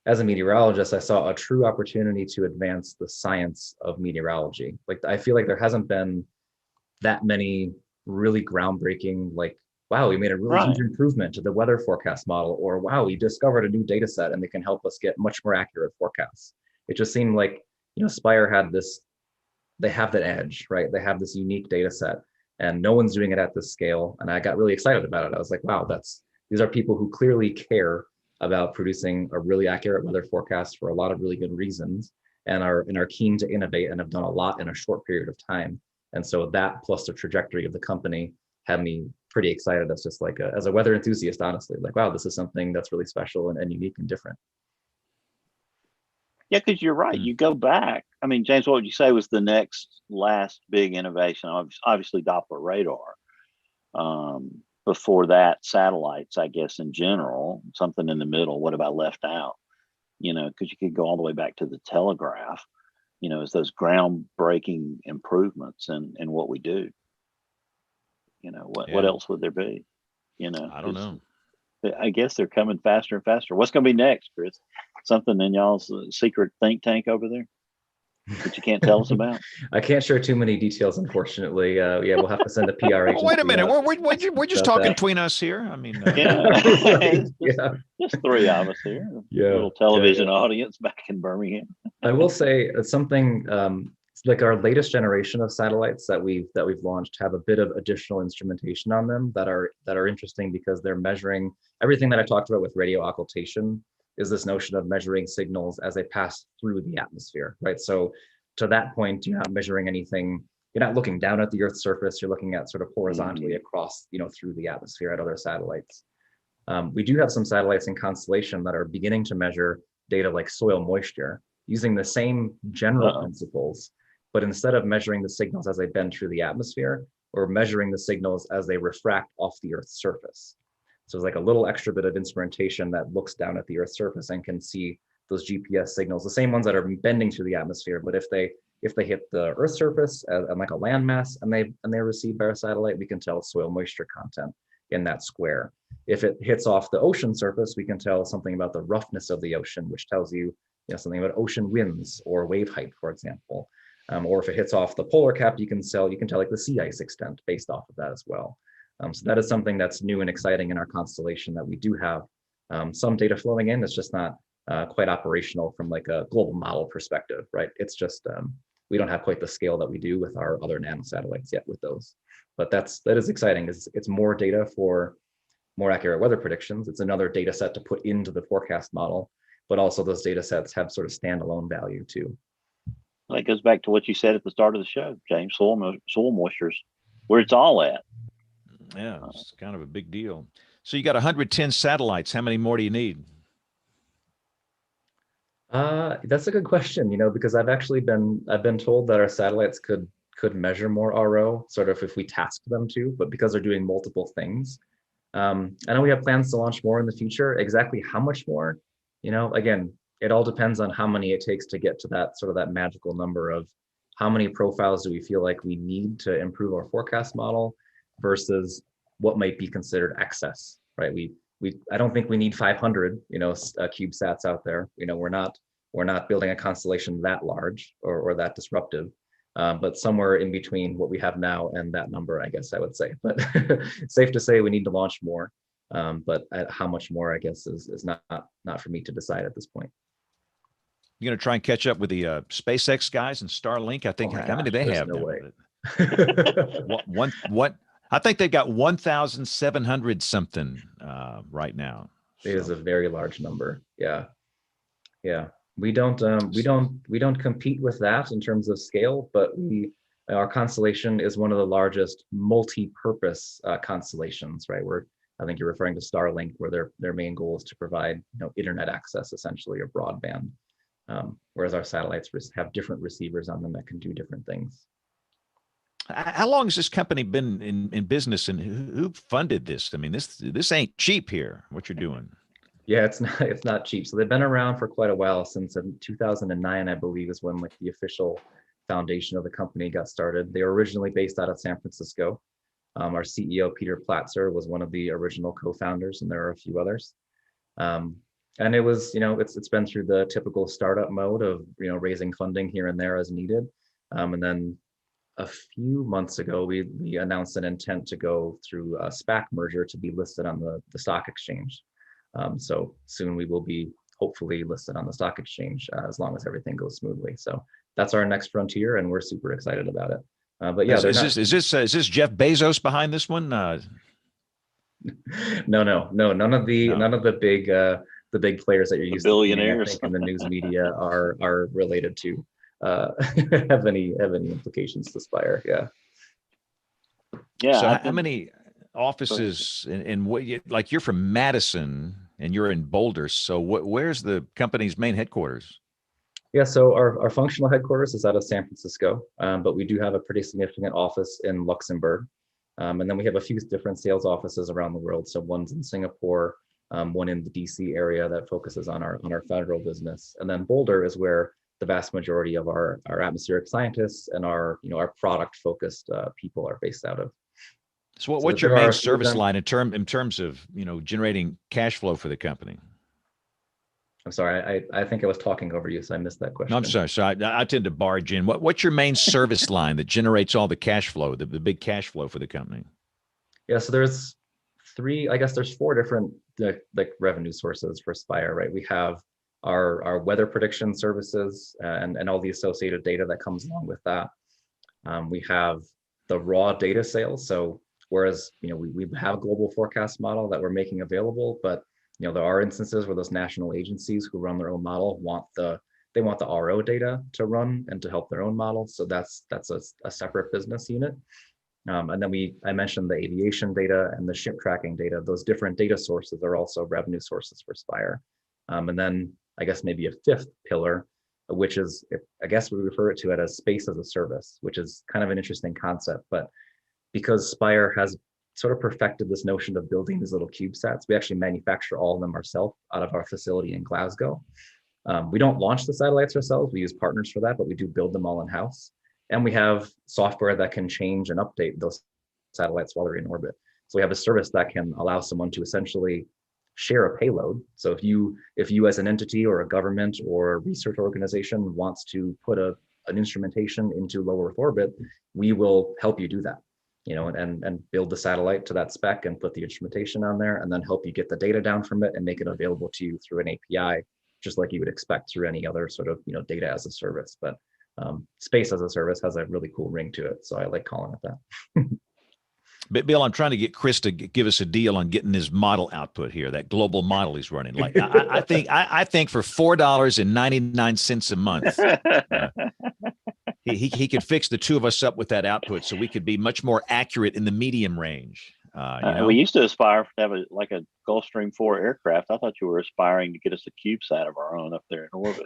as a meteorologist, I saw a true opportunity to advance the science of meteorology. Like I feel like there hasn't been that many really groundbreaking, like, wow, we made a really huge improvement to the weather forecast model, or wow, we discovered a new data set and they can help us get much more accurate forecasts. it just seemed like, Spire had this, they have that edge, right? They have this unique data set, and no one's doing it at this scale. And I got really excited about it. I was like, wow, these are people who clearly care about producing a really accurate weather forecast for a lot of really good reasons, and are keen to innovate and have done a lot in a short period of time. And so that, plus the trajectory of the company, had me pretty excited as just like as a weather enthusiast, honestly, like, wow, this is something that's really special and unique and different. Yeah, because you're right. You go back. I mean, James, what would you say was the last big innovation? Obviously, Doppler radar. Before that, satellites, I guess, in general, something in the middle. What about left out? Because you could go all the way back to the telegraph, as those groundbreaking improvements in what we do. What else would there be? I don't know. I guess they're coming faster and faster. What's going to be next, Chris? Something in y'all's secret think tank over there that you can't tell us about? I can't share too many details, unfortunately. Yeah, we'll have to send a PR agent. Wait a minute. We're just talking between us here. I mean, right. Just three of us here. Yeah. Little television audience back in Birmingham. I will say something like our latest generation of satellites that we've launched have a bit of additional instrumentation on them that are interesting, because they're measuring everything that I talked about with radio occultation. Is this notion of measuring signals as they pass through the atmosphere, right? So to that point, you're not measuring anything. You're not looking down at the Earth's surface. You're looking at sort of horizontally across, through the atmosphere at other satellites. We do have some satellites in constellation that are beginning to measure data like soil moisture using the same general principles, but instead of measuring the signals as they bend through the atmosphere, we're measuring the signals as they refract off the Earth's surface. So it's like a little extra bit of instrumentation that looks down at the Earth's surface and can see those GPS signals, the same ones that are bending through the atmosphere. But if they hit the Earth's surface and like a landmass and they're received by our satellite, we can tell soil moisture content in that square. If it hits off the ocean surface, we can tell something about the roughness of the ocean, which tells you, something about ocean winds or wave height, for example. Or if it hits off the polar cap, you can tell like the sea ice extent based off of that as well. So that is something that's new and exciting in our constellation, that we do have some data flowing in. It's just not quite operational from like a global model perspective, right? It's just we don't have quite the scale that we do with our other nano satellites yet with those. But that is exciting. It's more data for more accurate weather predictions. It's another data set to put into the forecast model, but also those data sets have sort of standalone value too. That goes back to what you said at the start of the show, James. Soil moisture's where it's all at. Yeah, it's kind of a big deal. So you got 110 satellites. How many more do you need? That's a good question, because I've been told that our satellites could measure more RO, sort of if we tasked them to, but because they're doing multiple things. I know we have plans to launch more in the future. Exactly how much more, again, it all depends on how many it takes to get to that magical number of how many profiles do we feel like we need to improve our forecast model versus what might be considered excess, right? I don't think we need 500, CubeSats out there. We're not building a constellation that large or that disruptive, but somewhere in between what we have now and that number, I guess I would say. But safe to say we need to launch more, but at how much more, I guess, is not for me to decide at this point. You're going to try and catch up with the SpaceX guys and Starlink. I think how many do they have? No way. What? I think they've got 1,700 something right now. It is a very large number. Yeah. We don't compete with that in terms of scale, but our constellation is one of the largest multi-purpose constellations, right? I think you're referring to Starlink, where their main goal is to provide internet access, essentially, or broadband. Whereas our satellites have different receivers on them that can do different things. How long has this company been in business, and who funded this? I mean, this ain't cheap here, what you're doing. Yeah, it's not cheap. So they've been around for quite a while, since 2009, I believe, is when like the official foundation of the company got started. They were originally based out of San Francisco. Our CEO, Peter Platzer, was one of the original co-founders, and there are a few others. And it was, it's been through the typical startup mode of, raising funding here and there as needed. And then a few months ago, we announced an intent to go through a SPAC merger to be listed on the stock exchange. So soon we will be hopefully listed on the stock exchange as long as everything goes smoothly. So that's our next frontier, and we're super excited about it. But yeah, is this Jeff Bezos behind this one? No, none of the big players that you're used to seeing, I think, in the news media are related to have any implications to Spire. Yeah. So how many offices in what, like, you're from Madison and you're in Boulder, so where's the company's main headquarters? Yeah, so our functional headquarters is out of San Francisco, but we do have a pretty significant office in Luxembourg. And then we have a few different sales offices around the world. So one's in Singapore, one in the DC area that focuses on our federal business. And then Boulder is where the vast majority of our atmospheric scientists and our product focused people are based out of. So what's your main service line in terms of, generating cash flow for the company? I'm sorry, I think I was talking over you, so I missed that question. No, I'm sorry. So I tend to barge in. What's your main service line that generates all the cash flow, the big cash flow for the company? Yeah, so there's four different like revenue sources for Spire, right? We have our weather prediction services and all the associated data that comes along with that. We have the raw data sales. So whereas we have a global forecast model that we're making available, but there are instances where those national agencies who run their own model want the RO data to run and to help their own model. So that's a separate business unit. And then I mentioned the aviation data and the ship tracking data. Those different data sources are also revenue sources for Spire. And then I guess maybe a fifth pillar, which is, I guess we refer it to it as space as a service, which is kind of an interesting concept. But because Spire has sort of perfected this notion of building these little CubeSats, we actually manufacture all of them ourselves out of our facility in Glasgow. We don't launch the satellites ourselves. We use partners for that, but we do build them all in-house. And we have software that can change and update those satellites while they're in orbit. So we have a service that can allow someone to essentially share a payload. So if you as an entity or a government or a research organization wants to put an instrumentation into low Earth orbit, we will help you do that. And build the satellite to that spec and put the instrumentation on there, and then help you get the data down from it and make it available to you through an API, just like you would expect through any other sort of data as a service. But space as a service has a really cool ring to it, so I like calling it that. But Bill, I'm trying to get Chris to give us a deal on getting his model output here, that global model he's running. Like I think for $4.99 a month, he could fix the two of us up with that output, so we could be much more accurate in the medium range. We used to aspire to have a Gulfstream 4 aircraft. I thought you were aspiring to get us a CubeSat of our own up there in orbit.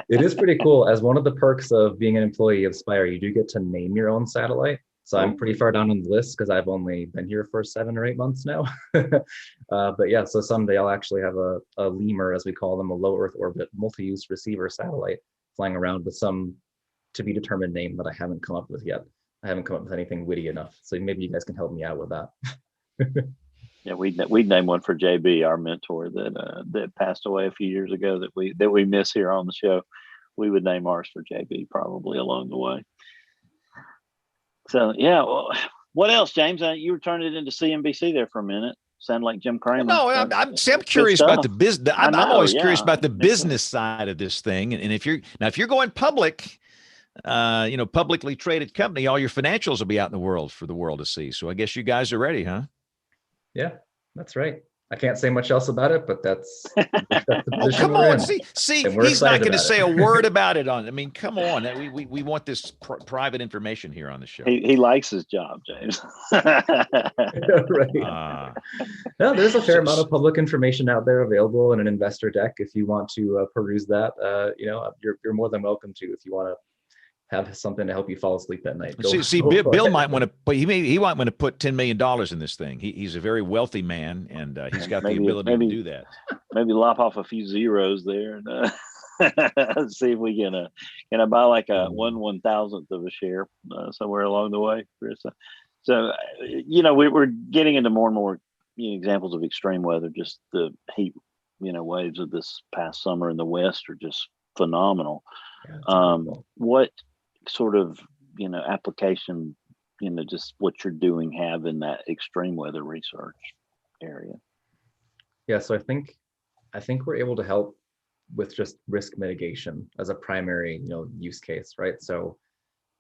It is pretty cool. As one of the perks of being an employee of Spire, you do get to name your own satellite. So I'm pretty far down on the list because I've only been here for 7 or 8 months now. But yeah, so someday I'll actually have a lemur, as we call them, a low Earth orbit multi-use receiver satellite flying around with some to be determined name that I haven't come up with yet. I haven't come up with anything witty enough. So maybe you guys can help me out with that. Yeah, we'd name one for JB, our mentor that passed away a few years ago that we miss here on the show. We would name ours for JB probably along the way. So yeah, well, what else, James? You were turning it into CNBC there for a minute. Sound like Jim Cramer. No, I'm curious about the business. I'm always curious about the business side of this thing. And if you're going public, publicly traded company, all your financials will be out in the world for the world to see. So I guess you guys are ready, huh? Yeah, that's right. I can't say much else about it, but that's the oh, come on. See, he's not going to say a word about it come on. We want this private information here on the show. He likes his job, James. Right. No, there's a fair amount of public information out there available in an investor deck. If you want to peruse that, you're more than welcome to. If you want to have something to help you fall asleep at night. Bill might want to, but he might want to put $10 million in this thing. He's a very wealthy man, and he's got the ability to do that. Maybe lop off a few zeros there and see if we can I buy like a 1/1000th of a share somewhere along the way, Chris. So we're getting into more and more examples of extreme weather. Just the heat waves of this past summer in the West are just phenomenal. Yeah, what sort of application just what you're doing have in that extreme weather research area? Yeah, so I think I think we're able to help with just risk mitigation as a primary, use case, right? So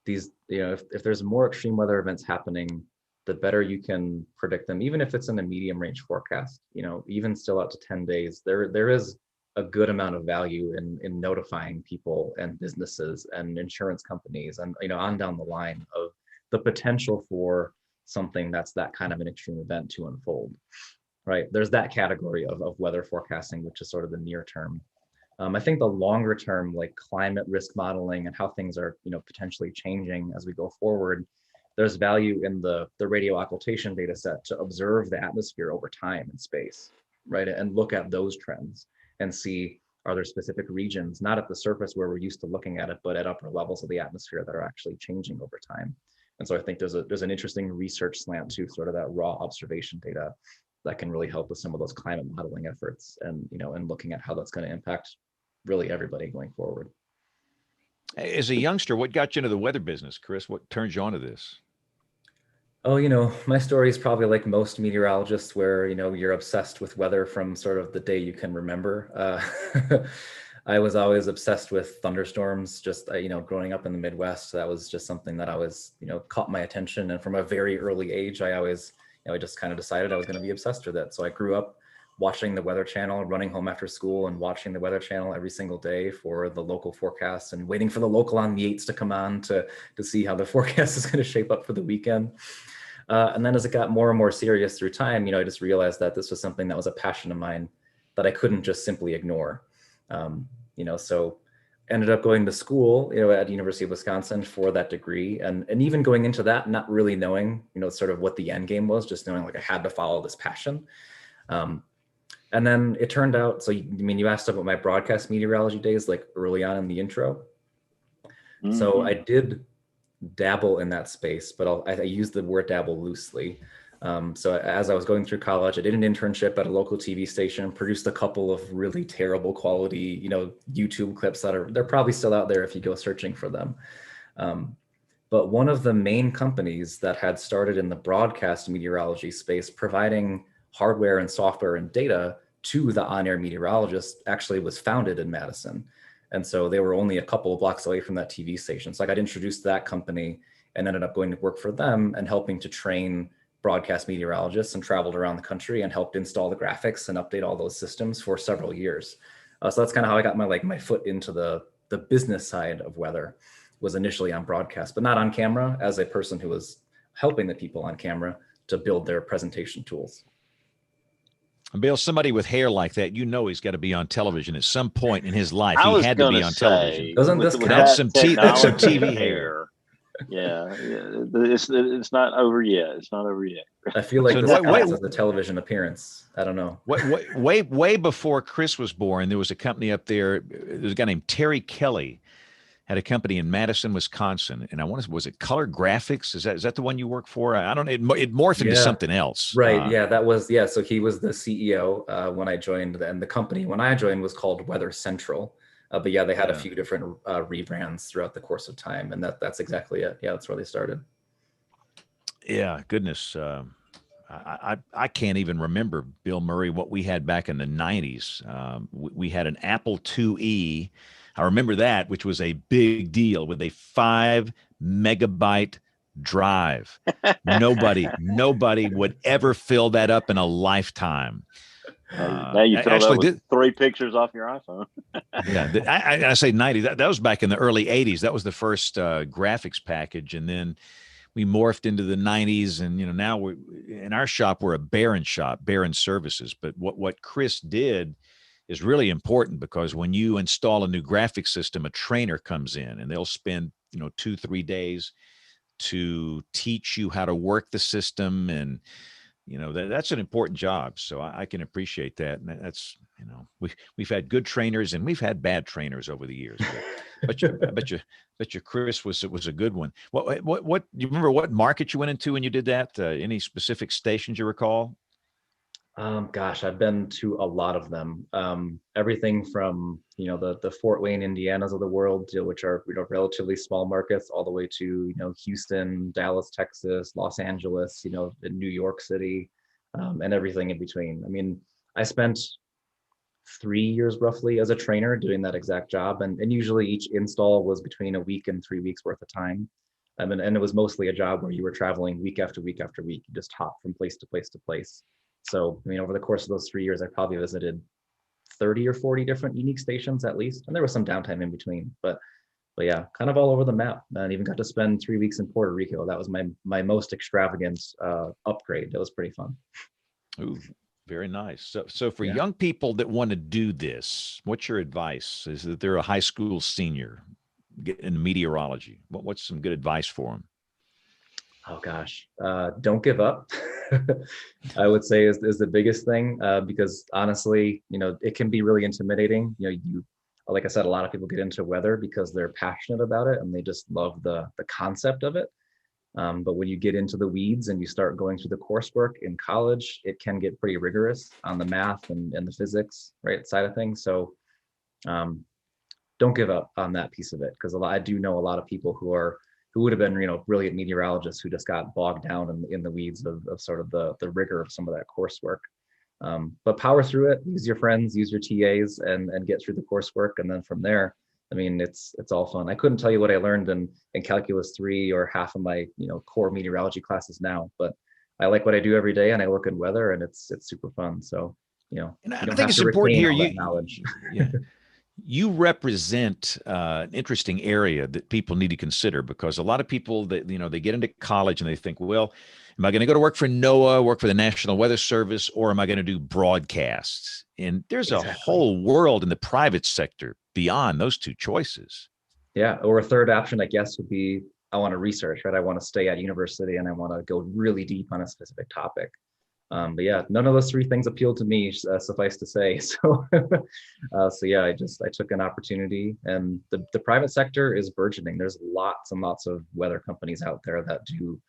these, if there's more extreme weather events happening, the better you can predict them, even if it's in a medium range forecast, even still out to 10 days, there is a good amount of value in notifying people and businesses and insurance companies and, on down the line of the potential for something that's that kind of an extreme event to unfold, right? There's that category of weather forecasting, which is sort of the near term. I think the longer term, like climate risk modeling and how things are, potentially changing as we go forward, there's value in the radio occultation data set to observe the atmosphere over time and space, right? And look at those trends and see, are there specific regions, not at the surface where we're used to looking at it, but at upper levels of the atmosphere that are actually changing over time. And so I think there's an interesting research slant to sort of that raw observation data that can really help with some of those climate modeling efforts and, and looking at how that's going to impact really everybody going forward. As a youngster, what got you into the weather business, Chris? What turned you on to this? Oh, my story is probably like most meteorologists where, you're obsessed with weather from sort of the day you can remember. I was always obsessed with thunderstorms, just, growing up in the Midwest, that was just something that I was, caught my attention. And from a very early age, I always, I just kind of decided I was going to be obsessed with it. So I grew up watching the Weather Channel, running home after school and watching the Weather Channel every single day for the local forecasts and waiting for the local on the 8s to come on to see how the forecast is going to shape up for the weekend. And then as it got more and more serious through time, I just realized that this was something that was a passion of mine that I couldn't just simply ignore. So ended up going to school, at the University of Wisconsin for that degree. And even going into that, not really knowing, sort of what the end game was, just knowing like I had to follow this passion. And then it turned out, so you asked about my broadcast meteorology days, like early on in the intro. Mm-hmm. So I did dabble in that space, but I use the word dabble loosely. So as I was going through college, I did an internship at a local TV station, produced a couple of really terrible quality, YouTube clips they're probably still out there if you go searching for them. But one of the main companies that had started in the broadcast meteorology space, providing hardware and software and data to the on-air meteorologist, actually was founded in Madison. And so they were only a couple of blocks away from that TV station. So I got introduced to that company and ended up going to work for them and helping to train broadcast meteorologists, and traveled around the country and helped install the graphics and update all those systems for several years. So that's kind of how I got my foot into the business side of weather, was initially on broadcast, but not on camera, as a person who was helping the people on camera to build their presentation tools. Bill, somebody with hair like that, he's got to be on television at some point in his life. He had to be on television. Doesn't this count? That's some TV hair. Yeah, it's not over yet. It's not over yet. I feel like this counts as a television appearance. I don't know. Way before Chris was born, there was a company up there. There was a guy named Terry Kelly, had a company in Madison, Wisconsin, and was it Color Graphics? Is that the one you work for? I don't know. It morphed into something else. Right. So he was the CEO when I joined, and the company when I joined was called Weather Central. But they had a few different rebrands throughout the course of time, and that's exactly it. Yeah, that's where they started. Yeah, goodness. I can't even remember, Bill Murray, what we had back in the 90s. We had an Apple IIe. I remember that, which was a big deal, with a 5 megabyte drive. Nobody would ever fill that up in a lifetime. Now you fill that with 3 pictures off your iPhone. Yeah, I say 90. That was back in the early 80s. That was the first graphics package, and then we morphed into the 90s. And now we're in our shop. We're a Barron shop, Barron Services. But what Chris did is really important, because when you install a new graphics system, a trainer comes in and they'll spend 2-3 days to teach you how to work the system, and that's an important job. So I can appreciate that. And that's, we've had good trainers and we've had bad trainers over the years. But I bet you Chris was a good one. What do you remember what market you went into when you did that? Any specific stations you recall? Gosh, I've been to a lot of them. Everything from, the Fort Wayne, Indianas of the world, which are, relatively small markets, all the way to, Houston, Dallas, Texas, Los Angeles, New York City, and everything in between. I mean, I spent 3 years roughly as a trainer doing that exact job. And usually each install was between a week and 3 weeks worth of time. And it was mostly a job where you were traveling week after week after week. You just hop from place to place to place. So, I mean, over the course of those 3 years, I probably visited 30 or 40 different unique stations at least. And there was some downtime in between, but yeah, kind of all over the map. And even got to spend 3 weeks in Puerto Rico. That was my most extravagant upgrade. That was pretty fun. Ooh, very nice. So for Yeah. young people that want to do this, what's your advice? Is that they're a high school senior get in meteorology? What's some good advice for them? Oh gosh, don't give up. I would say is the biggest thing, because honestly, it can be really intimidating. Like I said, a lot of people get into weather because they're passionate about it and they just love the concept of it. But when you get into the weeds and you start going through the coursework in college, it can get pretty rigorous on the math and the physics, right, side of things. So don't give up on that piece of it, because I do know a lot of people who would have been, brilliant meteorologists who just got bogged down in the weeds of sort of the rigor of some of that coursework. But power through it, use your friends, use your TAs, and get through the coursework. And then from there, I mean, it's all fun. I couldn't tell you what I learned in Calculus 3 or half of my, core meteorology classes now, but I like what I do every day and I work in weather and it's super fun. So, And I you don't think have it's to important retain here. all that knowledge. Yeah, you represent an interesting area that people need to consider, because a lot of people that, they get into college and they think, well, am I going to go to work for NOAA, work for the National Weather Service, or am I going to do broadcasts? And there's a Exactly. whole world in the private sector beyond those two choices. Yeah. Or a third option, I guess, would be I want to research, right? I want to stay at university and I want to go really deep on a specific topic. But yeah, none of those three things appealed to me, suffice to say. So, yeah, I took an opportunity, and the private sector is burgeoning. There's lots and lots of weather companies out there that do,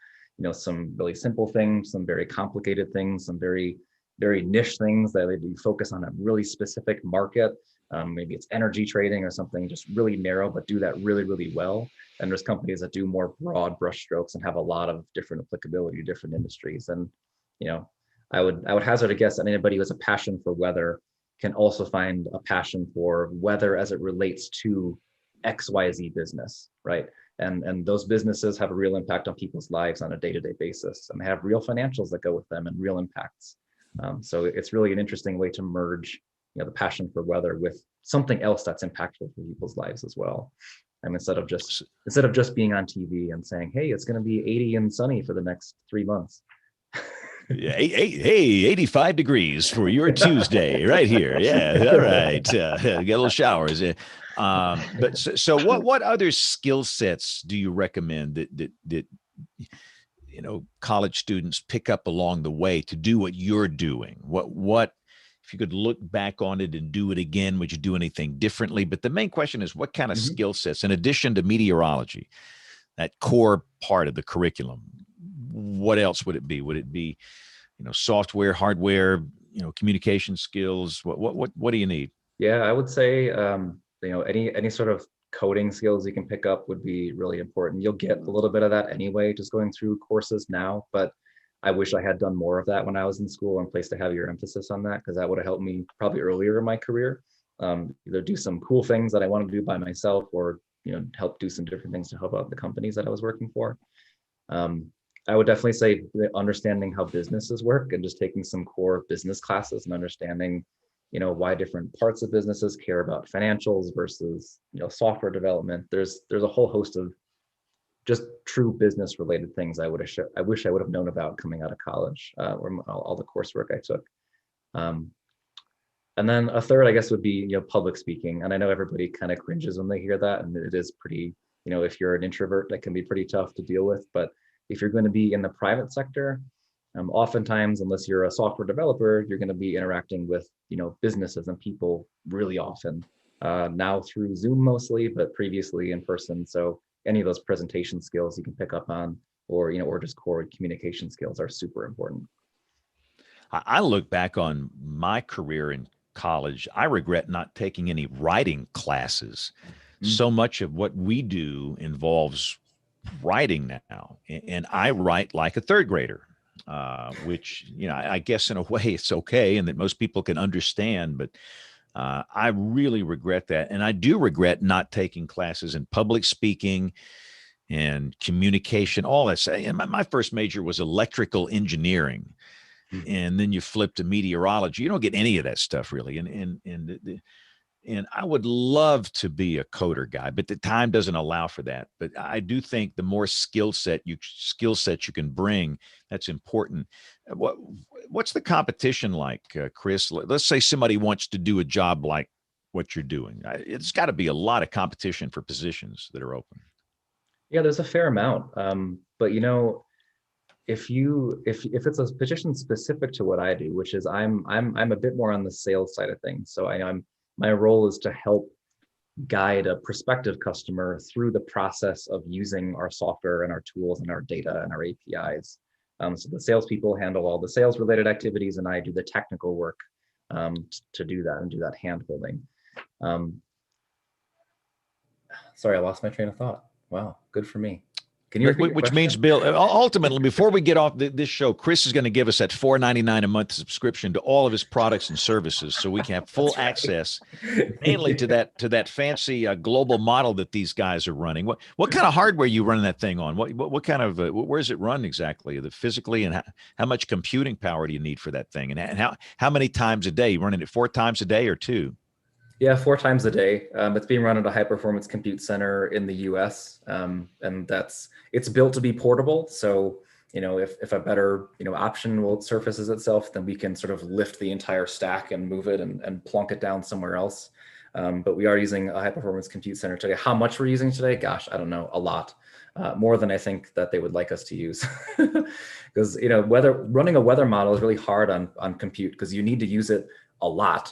some really simple things, some very complicated things, some very, very niche things that they do focus on a really specific market. Maybe it's energy trading or something just really narrow, but do that really, really well. And there's companies that do more broad brushstrokes and have a lot of different applicability to different industries. And, I would hazard a guess that anybody who has a passion for weather can also find a passion for weather as it relates to XYZ business, right? And those businesses have a real impact on people's lives on a day-to-day basis, and they have real financials that go with them and real impacts. So it's really an interesting way to merge, the passion for weather with something else that's impactful for people's lives as well. And instead of just being on TV and saying, hey, it's going to be 80 and sunny for the next 3 months. Yeah, hey, 85 degrees for your Tuesday right here. Yeah, all right. Get a little showers. But so what other skill sets do you recommend that college students pick up along the way to do what you're doing? What if you could look back on it and do it again, would you do anything differently? But the main question is, what kind of skill sets, in addition to meteorology, that core part of the curriculum, what else would it be? Would it be, software, hardware, communication skills? What do you need? Yeah, I would say, any sort of coding skills you can pick up would be really important. You'll get a little bit of that anyway, just going through courses now, but I wish I had done more of that when I was in school and placed a heavier emphasis on that, because that would have helped me probably earlier in my career. Either do some cool things that I want to do by myself, or help do some different things to help out the companies that I was working for. I would definitely say understanding how businesses work and just taking some core business classes and understanding, why different parts of businesses care about financials versus, software development. There's a whole host of just true business related things I wish I would have known about coming out of college, or all the coursework I took. And then a third, I guess, would be, public speaking. And I know everybody kind of cringes when they hear that, and it is pretty, if you're an introvert, that can be pretty tough to deal with. But if you're going to be in the private sector, oftentimes, unless you're a software developer, you're going to be interacting with, businesses and people really often. Now through Zoom mostly, but previously in person. So any of those presentation skills you can pick up on, or just core communication skills are super important. I look back on my career in college. I regret not taking any writing classes. So much of what we do involves writing now, and I write like a third grader, which I guess in a way it's okay, and that most people can understand. But I really regret that. And I do regret not taking classes in public speaking and communication, all that. And my first major was electrical engineering. And then you flip to meteorology. You don't get any of that stuff really. And I would love to be a coder guy, but the time doesn't allow for that. But I do think the more skill sets you can bring, that's important. What's the competition like, Chris? Let's say somebody wants to do a job like what you're doing. It's got to be a lot of competition for positions that are open. Yeah, there's a fair amount. But you know, if it's a position specific to what I do, which is I'm a bit more on the sales side of things. So my role is to help guide a prospective customer through the process of using our software and our tools and our data and our APIs. So the salespeople handle all the sales related activities, and I do the technical work to do that and do that hand holding. Sorry, I lost my train of thought. Wow, good for me. Can you repeat Which means, Bill, ultimately, before we get off this show, Chris is going to give us that $4.99 a month subscription to all of his products and services, so we can have full access, mainly to that fancy global model that these guys are running. What kind of hardware are you running that thing on? What kind of where does it run exactly? Physically, and how much computing power do you need for that thing? And how many times a day? You running it 4 times a day or 2? Yeah, 4 times a day. It's being run at a high performance compute center in the US. And it's built to be portable. So, you know, if a better, option surfaces itself, then we can sort of lift the entire stack and move it and plunk it down somewhere else. But we are using a high performance compute center today. How much we're using today? Gosh, I don't know, a lot. More than I think that they would like us to use. Because, running a weather model is really hard on compute because you need to use it a lot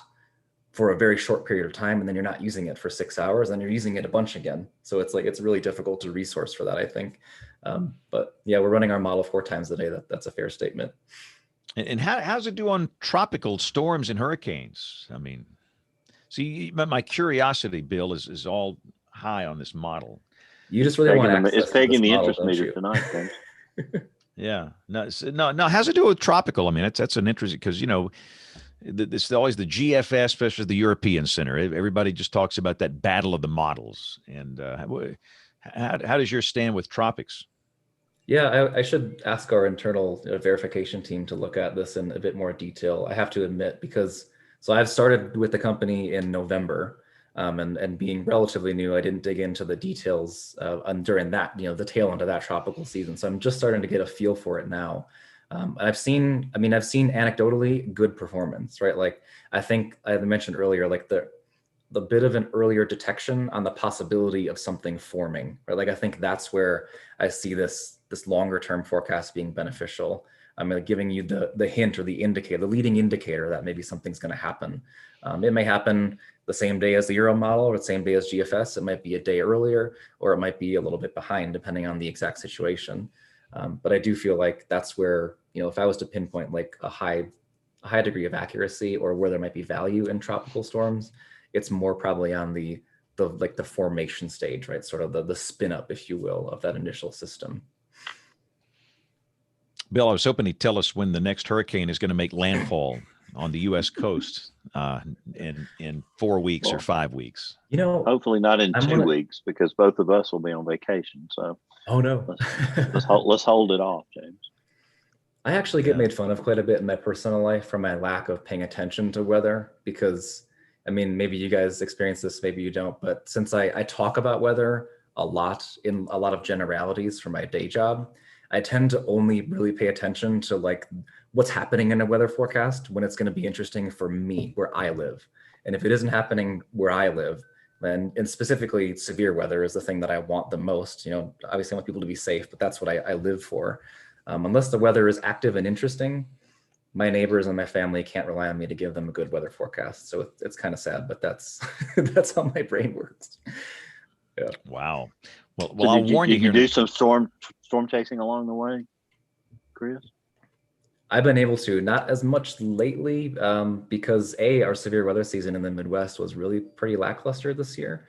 for a very short period of time, and then you're not using it for 6 hours, and you're using it a bunch again. So it's really difficult to resource for that, I think. But yeah, we're running our model 4 times a day. That's a fair statement. And how's it do on tropical storms and hurricanes? I mean, see, my curiosity, Bill, is all high on this model. You just really want access it's pegging the model, interest meter tonight, James. Yeah, no. How's it do with tropical? I mean, that's an interesting because it's always the GFS versus the European Center. Everybody just talks about that battle of the models. And how does yours stand with tropics? Yeah, I should ask our internal verification team to look at this in a bit more detail. I have to admit, so I've started with the company in November, and being relatively new, I didn't dig into the details during that, the tail end of that tropical season. So I'm just starting to get a feel for it now. I've seen anecdotally good performance, right? Like I think I mentioned earlier, like the bit of an earlier detection on the possibility of something forming, right? Like I think that's where I see this longer term forecast being beneficial. I'm giving you the hint or the indicator, the leading indicator that maybe something's going to happen. It may happen the same day as the Euro model or the same day as GFS. It might be a day earlier, or it might be a little bit behind, depending on the exact situation. But I do feel like that's where, if I was to pinpoint like a high degree of accuracy or where there might be value in tropical storms, it's more probably on the formation stage, right? Sort of the spin up, if you will, of that initial system. Bill, I was hoping he'd tell us when the next hurricane is going to make landfall on the U.S. coast in 4 weeks or 5 weeks. Hopefully not in 2 weeks, because both of us will be on vacation. So, oh no, let's hold it off, James. I actually get made fun of quite a bit in my personal life for my lack of paying attention to weather, because maybe you guys experience this, maybe you don't, but since I talk about weather a lot in a lot of generalities for my day job, I tend to only really pay attention to like what's happening in a weather forecast when it's going to be interesting for me where I live. And if it isn't happening where I live, and specifically severe weather is the thing that I want the most. Obviously I want people to be safe, but that's what I live for. Unless the weather is active and interesting, my neighbors and my family can't rely on me to give them a good weather forecast. So it's kind of sad, but that's that's how my brain works. Yeah. Wow. Well, so I'll warn you here. Did you do some storm chasing along the way, Chris? I've been able to, not as much lately, because our severe weather season in the Midwest was really pretty lackluster this year.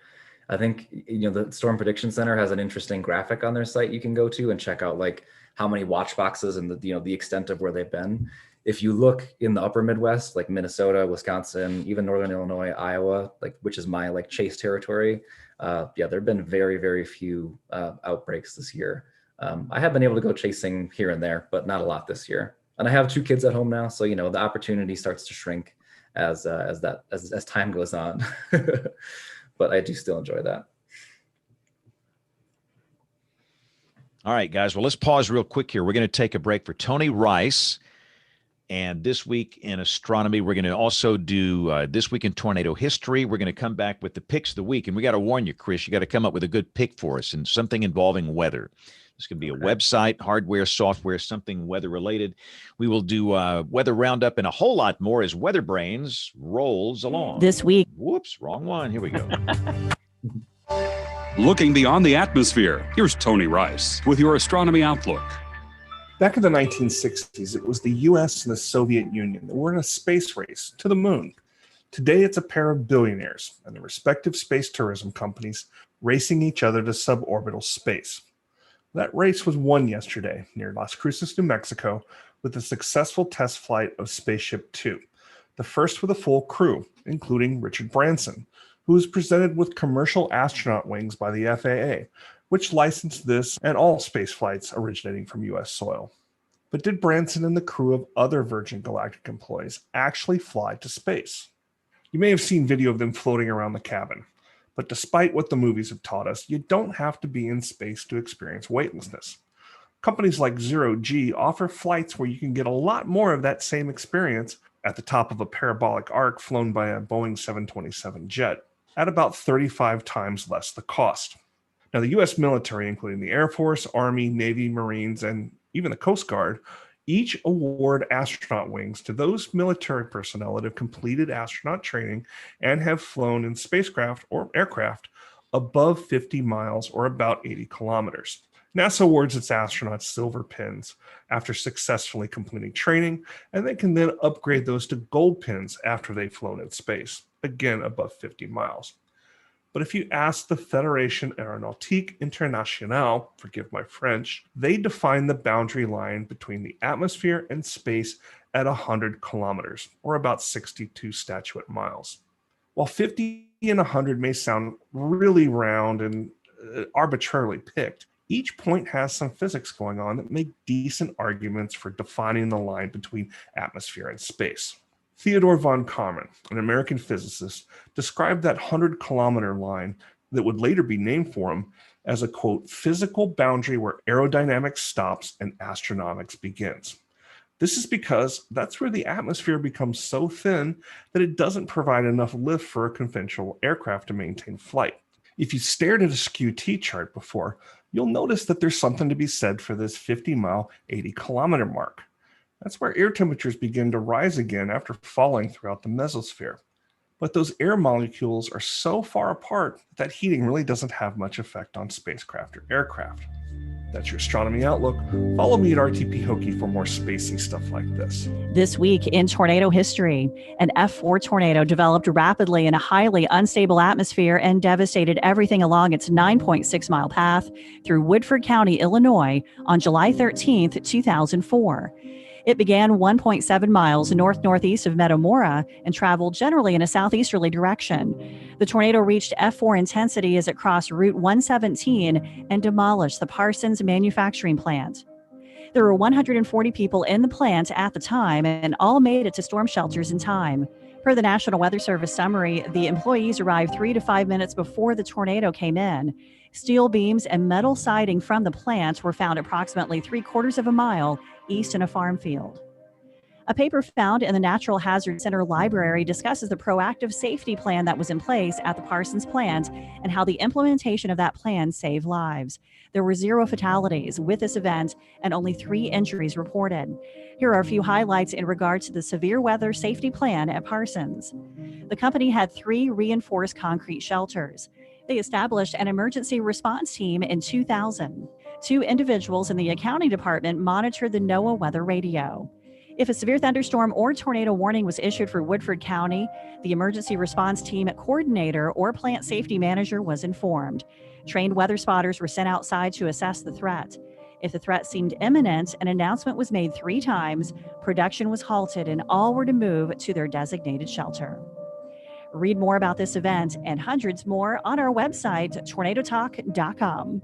I think, the Storm Prediction Center has an interesting graphic on their site you can go to and check out like how many watch boxes and the extent of where they've been. if you look in the upper Midwest, like Minnesota, Wisconsin, even Northern Illinois, Iowa, which is my chase territory, yeah, there have been very, very few outbreaks this year. I have been able to go chasing here and there, but not a lot this year. And I have 2 kids at home now, so the opportunity starts to shrink as time goes on. But I do still enjoy that. All right, guys. Well, let's pause real quick here. We're going to take a break for Tony Rice. And this week in astronomy, we're going to also do This Week in Tornado History. We're going to come back with the picks of the week. And we got to warn you, Chris, you got to come up with a good pick for us and something involving weather. This could be a website, hardware, software, something weather related. We will do weather roundup and a whole lot more as WeatherBrains rolls along. This week. Whoops, wrong one. Here we go. Looking beyond the atmosphere, here's Tony Rice with your astronomy outlook. Back in the 1960s, it was the US and the Soviet Union that were in a space race to the moon. Today, it's a pair of billionaires and their respective space tourism companies racing each other to suborbital space. That race was won yesterday near Las Cruces, New Mexico, with a successful test flight of Spaceship Two, the first with a full crew, including Richard Branson, who was presented with commercial astronaut wings by the FAA, which licensed this and all space flights originating from US soil. But did Branson and the crew of other Virgin Galactic employees actually fly to space? You may have seen video of them floating around the cabin, but despite what the movies have taught us, you don't have to be in space to experience weightlessness. Companies like Zero G offer flights where you can get a lot more of that same experience at the top of a parabolic arc flown by a Boeing 727 jet at about 35 times less the cost. Now, the U.S. military, including the Air Force, Army, Navy, Marines, and even the Coast Guard, each award astronaut wings to those military personnel that have completed astronaut training and have flown in spacecraft or aircraft above 50 miles or about 80 kilometers. NASA awards its astronauts silver pins after successfully completing training, and they can then upgrade those to gold pins after they've flown in space, again above 50 miles. But if you ask the Fédération Aéronautique Internationale, forgive my French, they define the boundary line between the atmosphere and space at 100 kilometers, or about 62 statuette miles. While 50 and 100 may sound really round and arbitrarily picked, each point has some physics going on that make decent arguments for defining the line between atmosphere and space. Theodore von Karman, an American physicist, described that 100-kilometer line that would later be named for him as a, quote, physical boundary where aerodynamics stops and astronautics begins. This is because that's where the atmosphere becomes so thin that it doesn't provide enough lift for a conventional aircraft to maintain flight. If you stared at a skew-T chart before, you'll notice that there's something to be said for this 50-mile, 80-kilometer mark. That's where air temperatures begin to rise again after falling throughout the mesosphere. But those air molecules are so far apart that heating really doesn't have much effect on spacecraft or aircraft. That's your astronomy outlook. Follow me at RTP Hokie for more spacey stuff like this. This week in tornado history, an F4 tornado developed rapidly in a highly unstable atmosphere and devastated everything along its 9.6-mile path through Woodford County, Illinois on July 13, 2004. It began 1.7 miles north-northeast of Metamora and traveled generally in a southeasterly direction. The tornado reached F4 intensity as it crossed Route 117 and demolished the Parsons manufacturing plant. There were 140 people in the plant at the time, and all made it to storm shelters in time. Per the National Weather Service summary, the employees arrived 3 to 5 minutes before the tornado came in. Steel beams and metal siding from the plant were found approximately 3/4 of a mile east in a farm field. A paper found in the Natural Hazard Center library discusses the proactive safety plan that was in place at the Parsons plant and how the implementation of that plan saved lives. There were 0 fatalities with this event and only 3 injuries reported. Here are a few highlights in regard to the severe weather safety plan at Parsons. The company had 3 reinforced concrete shelters. They established an emergency response team in 2000. 2 individuals in the accounting department monitored the NOAA weather radio. If a severe thunderstorm or tornado warning was issued for Woodford County, the emergency response team coordinator or plant safety manager was informed. Trained weather spotters were sent outside to assess the threat. If the threat seemed imminent, an announcement was made 3 times, production was halted, and all were to move to their designated shelter. Read more about this event and hundreds more on our website, tornadotalk.com.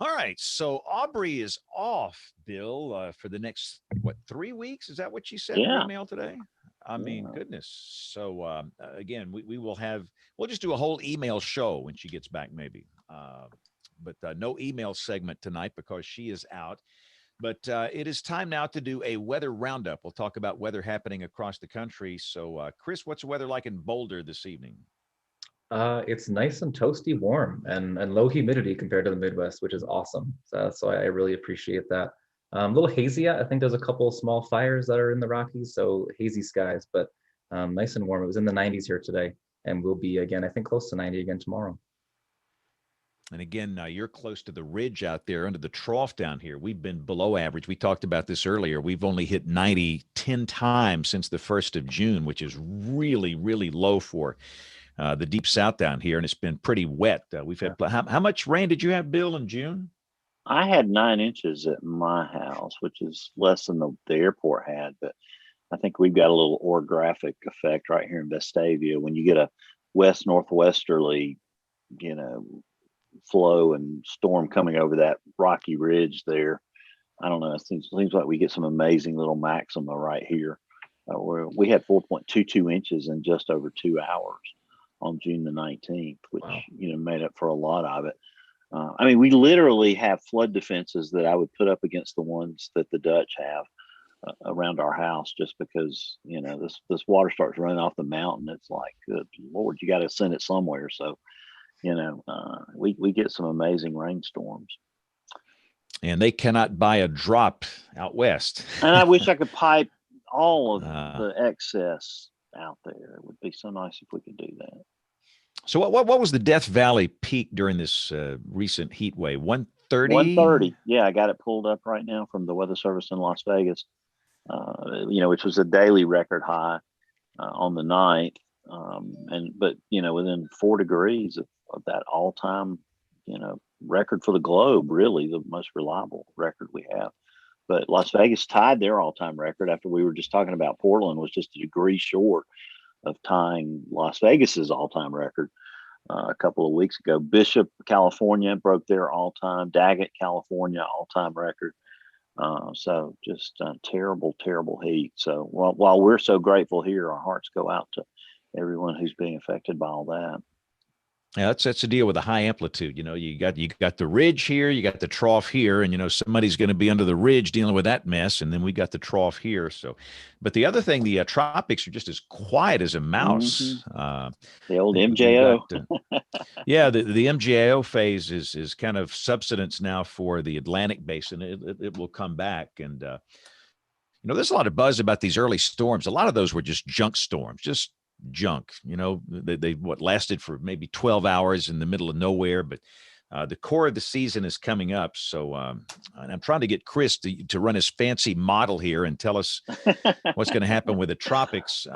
All right. So Aubrey is off, Bill, for the next, 3 weeks? Is that what she said in her Yeah. email today? I mean, Yeah. goodness. So again, we'll just do a whole email show when she gets back, maybe. But no email segment tonight because she is out. But it is time now to do a weather roundup. We'll talk about weather happening across the country. So, Chris, what's the weather like in Boulder this evening? It's nice and toasty warm and low humidity compared to the Midwest, which is awesome. So I really appreciate that. A little hazy. I think there's a couple of small fires that are in the Rockies, so hazy skies, but nice and warm. It was in the 90s here today, and we'll be again, I think, close to 90 again tomorrow. And again, you're close to the ridge out there under the trough down here. We've been below average. We talked about this earlier. We've only hit 90 10 times since the 1st of June, which is really, really low for the deep south down here. And it's been pretty wet. We've had, how much rain did you have, Bill, in June? I had 9 inches at my house, which is less than the airport had, but I think we've got a little orographic effect right here in Vestavia. When you get a west northwesterly, flow and storm coming over that rocky ridge there, I don't know. It seems like we get some amazing little maxima right here. We had 4.22 inches in just over 2 hours on June the 19th, which Wow. Made up for a lot of it. I mean, we literally have flood defenses that I would put up against the ones that the Dutch have around our house, just because this water starts running off the mountain. It's like, good Lord, you got to send it somewhere. So we get some amazing rainstorms. And they cannot buy a drop out west. And I wish I could pipe all of the excess out there. It would be so nice if we could do that. So what was the Death Valley peak during this recent heat wave? 130? 130. Yeah, I got it pulled up right now from the Weather Service in Las Vegas, which was a daily record high on the 9th. But within 4 degrees of that all-time, record for the globe, really the most reliable record we have. But Las Vegas tied their all-time record after we were just talking about Portland was just a degree short of tying Las Vegas's all-time record a couple of weeks ago. Bishop, California broke their all-time, Daggett, California all-time record. So just terrible, terrible heat. So while we're so grateful here, our hearts go out to everyone who's being affected by all that. Yeah, that's the deal with the high amplitude. You got the ridge here, you got the trough here, and somebody's going to be under the ridge dealing with that mess, and then we got the trough here. So, but the other thing, the tropics are just as quiet as a mouse. Mm-hmm. The old MJO. Yeah, the MJO phase is kind of subsidence now for the Atlantic basin. It will come back, and there's a lot of buzz about these early storms. A lot of those were just junk storms, just junk. They lasted for maybe 12 hours in the middle of nowhere, but the core of the season is coming up. So and I'm trying to get Chris to run his fancy model here and tell us what's going to happen with the tropics.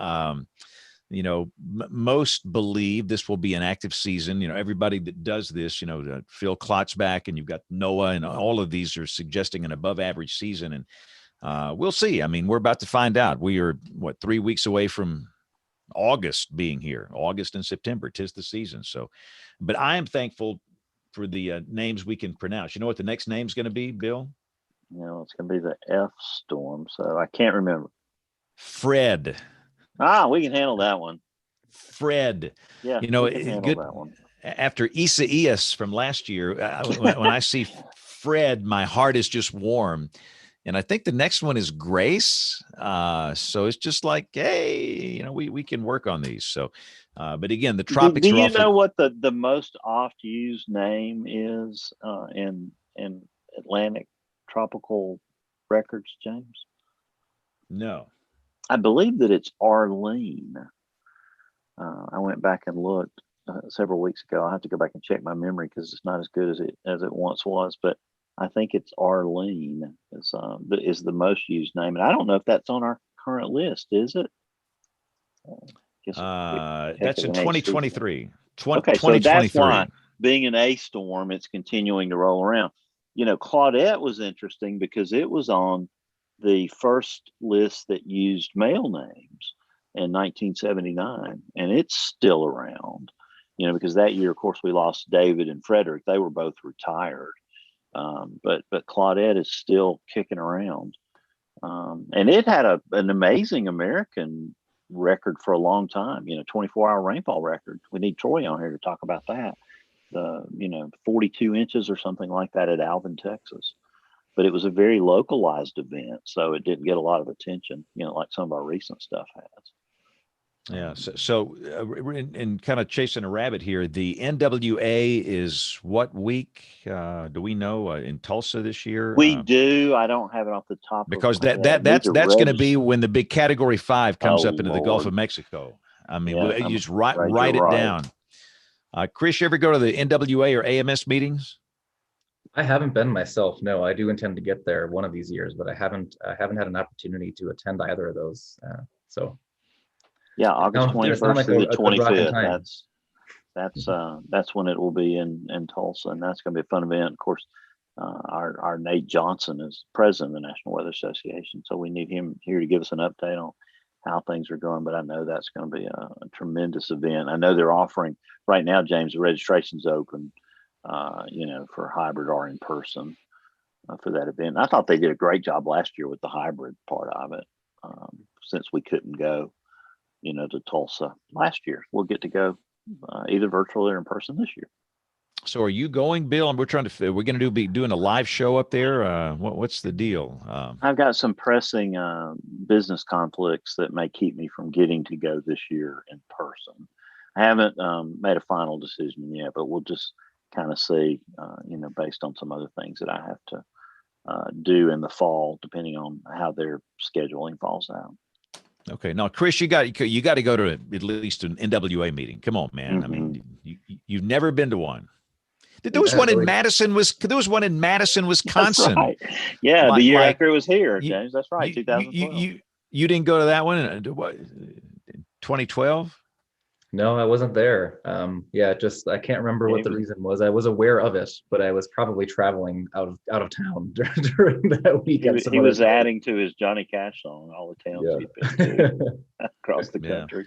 Most believe this will be an active season. Everybody that does this, Phil Klotzbach, and you've got NOAA, and all of these are suggesting an above average season. And we'll see. I mean, we're about to find out. We are 3 weeks away from August being here. August and September, 'tis the season. So, but I am thankful for the names we can pronounce. You know what the next name's going to be, Bill? It's going to be the F storm. So I can't remember. Fred. We can handle that one. Fred. Yeah, we can handle that one. After Isaias from last year, when I see Fred, my heart is just warm. And I think the next one is Grace. So it's just like, hey, we can work on these. So, but again, the tropics. Do you know what the most oft used name is in Atlantic tropical records, James? No. I believe that it's Arlene. I went back and looked several weeks ago. I have to go back and check my memory because it's not as good as it once was. But I think it's Arlene is the most used name, and I don't know if that's on our current list. Is it? That's in 2023. Okay, so that's why, being an A storm, it's continuing to roll around. Claudette was interesting because it was on the first list that used male names in 1979, and it's still around. Because that year, of course, we lost David and Frederick. They were both retired, but Claudette is still kicking around, and it had an amazing American record for a long time. 24-hour rainfall record. We need Troy on here to talk about that. 42 inches or something like that at Alvin, Texas. But it was a very localized event, so it didn't get a lot of attention, like some of our recent stuff has. Yeah. So in kind of chasing a rabbit here, the NWA is what week? Do we know in Tulsa this year? We do. I don't have it off the top because of my head. that's going to be when the big Category 5 comes up into the Gulf Lord. of Mexico. I mean, Yeah, you just right, write it you're right. down. Chris, you ever go to the NWA or AMS meetings? I haven't been myself. No, I do intend to get there one of these years, but I haven't had an opportunity to attend either of those. So. Yeah, August 21st through the 25th. That's when it will be in Tulsa, and that's going to be a fun event. Of course, our Nate Johnson is president of the National Weather Association, so we need him here to give us an update on how things are going. But I know that's going to be a tremendous event. I know they're offering right now, James. The registration's open, for hybrid or in person for that event. I thought they did a great job last year with the hybrid part of it, since we couldn't go. To Tulsa last year. We'll get to go either virtually or in person this year. So are you going, Bill? And we're going to be doing a live show up there. What's the deal? I've got some pressing business conflicts that may keep me from getting to go this year in person. I haven't made a final decision yet, but we'll just kind of see, based on some other things that I have to do in the fall, depending on how their scheduling falls out. Okay. Now, Chris, you got to go to at least an NWA meeting. Come on, man. Mm-hmm. I mean, you've never been to one. There was one in Madison, Wisconsin. That's right. Yeah, the year after it was here, James. That's right, 2012. You didn't go to that one in 2012? No, I wasn't there. I can't remember what the reason was. I was aware of it, but I was probably traveling out of town during that weekend. He was adding to his Johnny Cash song, all the towns he'd been to across the country.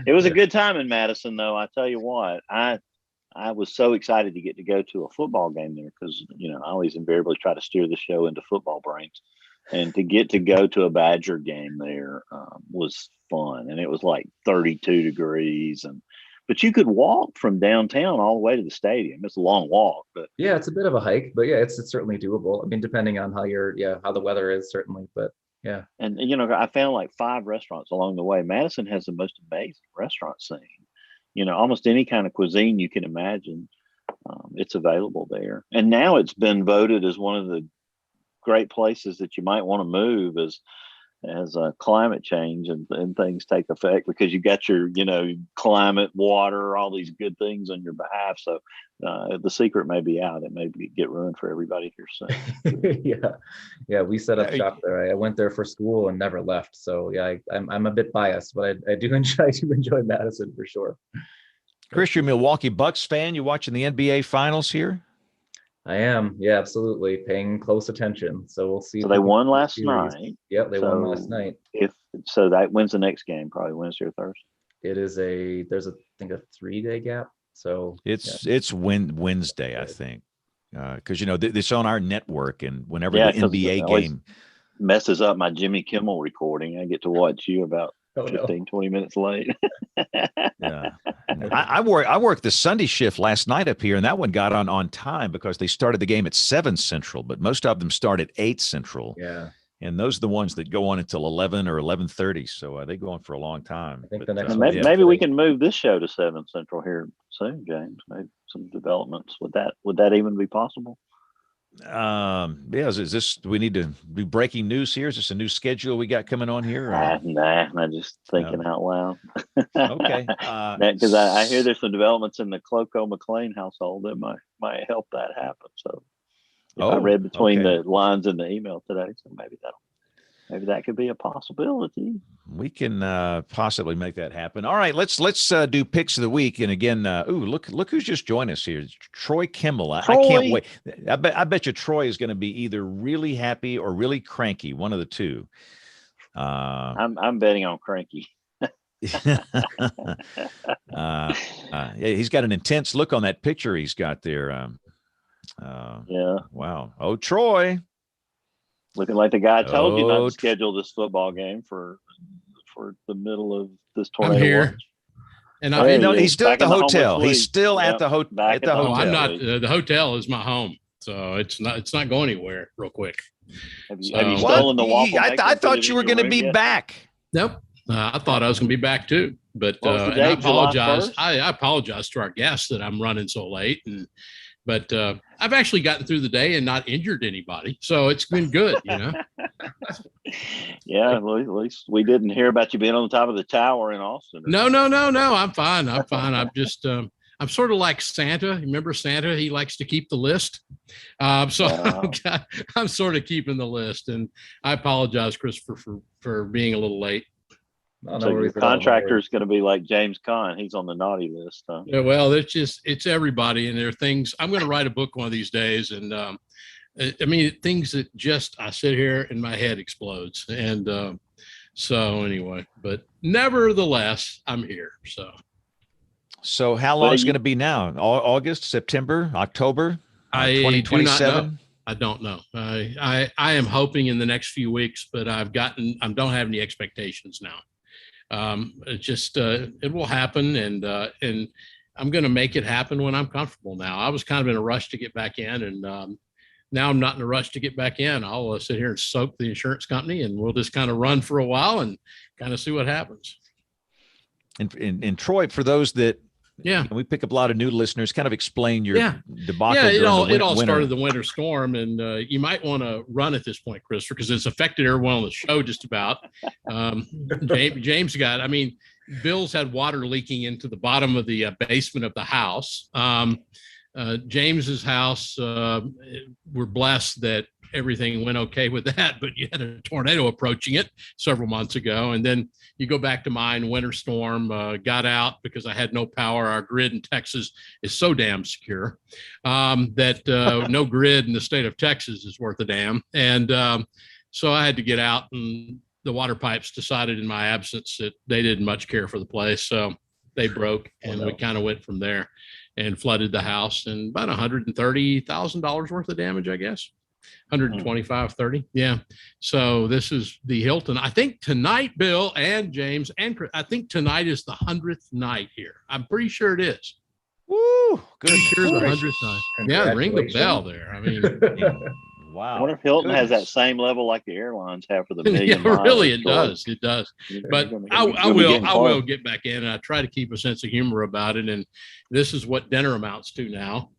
It was a good time in Madison, though. I tell you what, I was so excited to get to go to a football game there because, I always invariably try to steer the show into football brains. And to get to go to a Badger game there was fun. And it was like 32 degrees. But you could walk from downtown all the way to the stadium. It's a long walk. But yeah, it's a bit of a hike. But yeah, it's certainly doable. I mean, depending on how how the weather is, certainly. But yeah. And, I found like 5 restaurants along the way. Madison has the most amazing restaurant scene. Almost any kind of cuisine you can imagine. It's available there. And now it's been voted as one of the great places that you might want to move as climate change and things take effect, because you got your climate, water, all these good things on your behalf. So the secret may be out. It may get ruined for everybody here soon. yeah, we set up shop there. I went there for school and never left. So yeah, I'm a bit biased, but I do enjoy Madison for sure. Chris, you're a Milwaukee Bucks fan. You watching the NBA Finals here? I am. Yeah, absolutely. Paying close attention. So we'll see. So they won last night. Yep, they won last night. That wins the next game, probably Wednesday or Thursday. It is there's I think a 3-day gap. So it's Wednesday, I think. Because it's on our network, and whenever the NBA game messes up my Jimmy Kimmel recording, I get to watch you about 20 minutes late. Yeah. I worked the Sunday shift last night up here, and that one got on time because they started the game at 7 Central, but most of them start at 8 Central. Yeah. And those are the ones that go on until 11 or 11:30. So they go on for a long time. I think the next maybe we can move this show to 7 Central here soon, James. Maybe some developments. Would that even be possible? Is this, do we need to do breaking news here? Is this a new schedule we got coming on here? Nah, I'm just thinking out loud. Okay. Because I hear there's some developments in the Cloco McLean household that might help that happen. So I read between the lines in the email today, so maybe that'll. Maybe that could be a possibility. We can possibly make that happen. All right, let's do picks of the week. And again, look who's just joined us here. It's Troy Kimball. I can't wait. I bet you Troy is going to be either really happy or really cranky, one of the two. I'm betting on cranky. Yeah, he's got an intense look on that picture he's got there. Yeah. Wow. Oh, Troy. Looking like the guy told you not to schedule this football game for the middle of this tornado. I'm here. watch. And he's still at the hotel. He's still at the hotel. Oh, I'm not. The hotel is my home, so it's not going anywhere real quick. Have you stolen the waffle? I thought you were going to be back. Nope. I thought I was going to be back too, but and I apologize. I apologize to our guests that I'm running so late, but I've actually gotten through the day and not injured anybody, so it's been good, you know. Yeah, well, at least we didn't hear about you being on the top of the tower in Austin. No. I'm fine. I'm just I'm sort of like Santa. Remember Santa? He likes to keep the list. I'm sort of keeping the list, and I apologize, Christopher, for being a little late. No, So your contractor is going to be like James Caan. He's on the naughty list, huh? Yeah, well, it's everybody, and there are things. I'm going to write a book one of these days, and I mean things that just I sit here and my head explodes, and so anyway. But nevertheless, I'm here. So how long is it going to be now? August, September, October, 2027? I don't know. I am hoping in the next few weeks, but I don't have any expectations now. It just it will happen, and I'm going to make it happen when I'm comfortable. Now I was kind of in a rush to get back in, and now I'm not in a rush to get back in. I'll sit here and soak the insurance company, and we'll just kind of run for a while and kind of see what happens. And Troy, for those that we pick up a lot of new listeners, kind of explain your debacle. Yeah, it all started the winter storm, and you might want to run at this point, Christopher, because it's affected everyone on the show just about. James Bill's had water leaking into the bottom of the basement of the house. James's house, we're blessed that everything went okay with that, but you had a tornado approaching it several months ago. And then you go back to mine, winter storm, got out because I had no power. Our grid in Texas is so damn secure that no grid in the state of Texas is worth a damn. And so I had to get out, and the water pipes decided in my absence that they didn't much care for the place. So they broke, and we kind of went from there and flooded the house, and about $130,000 worth of damage, I guess. 125, 30. Yeah. So this is the Hilton. I think tonight, Bill and James and Chris, I think tonight is the 100th night here. I'm pretty sure it is. Woo! Good. Sure, the 100th night. Yeah, ring the bell there. I mean, wow. I wonder if Hilton has that same level like the airlines have for the million. Yeah, really, it does. It does. But I will get back in, and I try to keep a sense of humor about it. And this is what dinner amounts to now.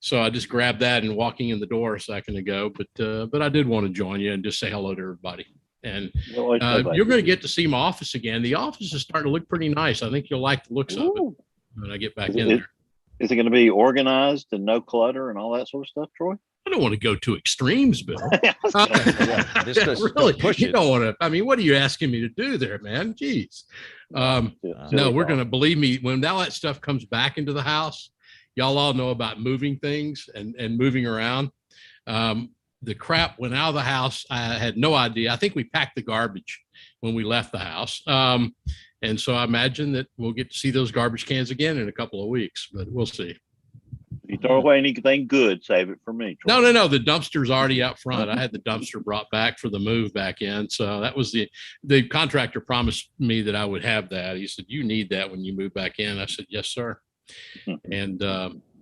So I just grabbed that and walking in the door a second ago, but I did want to join you and just say hello to everybody. And you're going to get to see my office again. The office is starting to look pretty nice. I think you'll like the looks of it when I get back in there. Is it going to be organized and no clutter and all that sort of stuff, Troy? I don't want to go to extremes, Bill. Really, you don't want to. I mean, what are you asking me to do there, man? Jeez. No, we're going to, believe me, when all that stuff comes back into the house, y'all all know about moving things and moving around. The crap went out of the house. I had no idea. I think we packed the garbage when we left the house. And so I imagine that we'll get to see those garbage cans again in a couple of weeks, but we'll see. If you throw away anything good, save it for me, Troy. No. The dumpster's already out front. I had the dumpster brought back for the move back in. So that was the contractor promised me that I would have that. He said, "You need that when you move back in." I said, "Yes, sir." And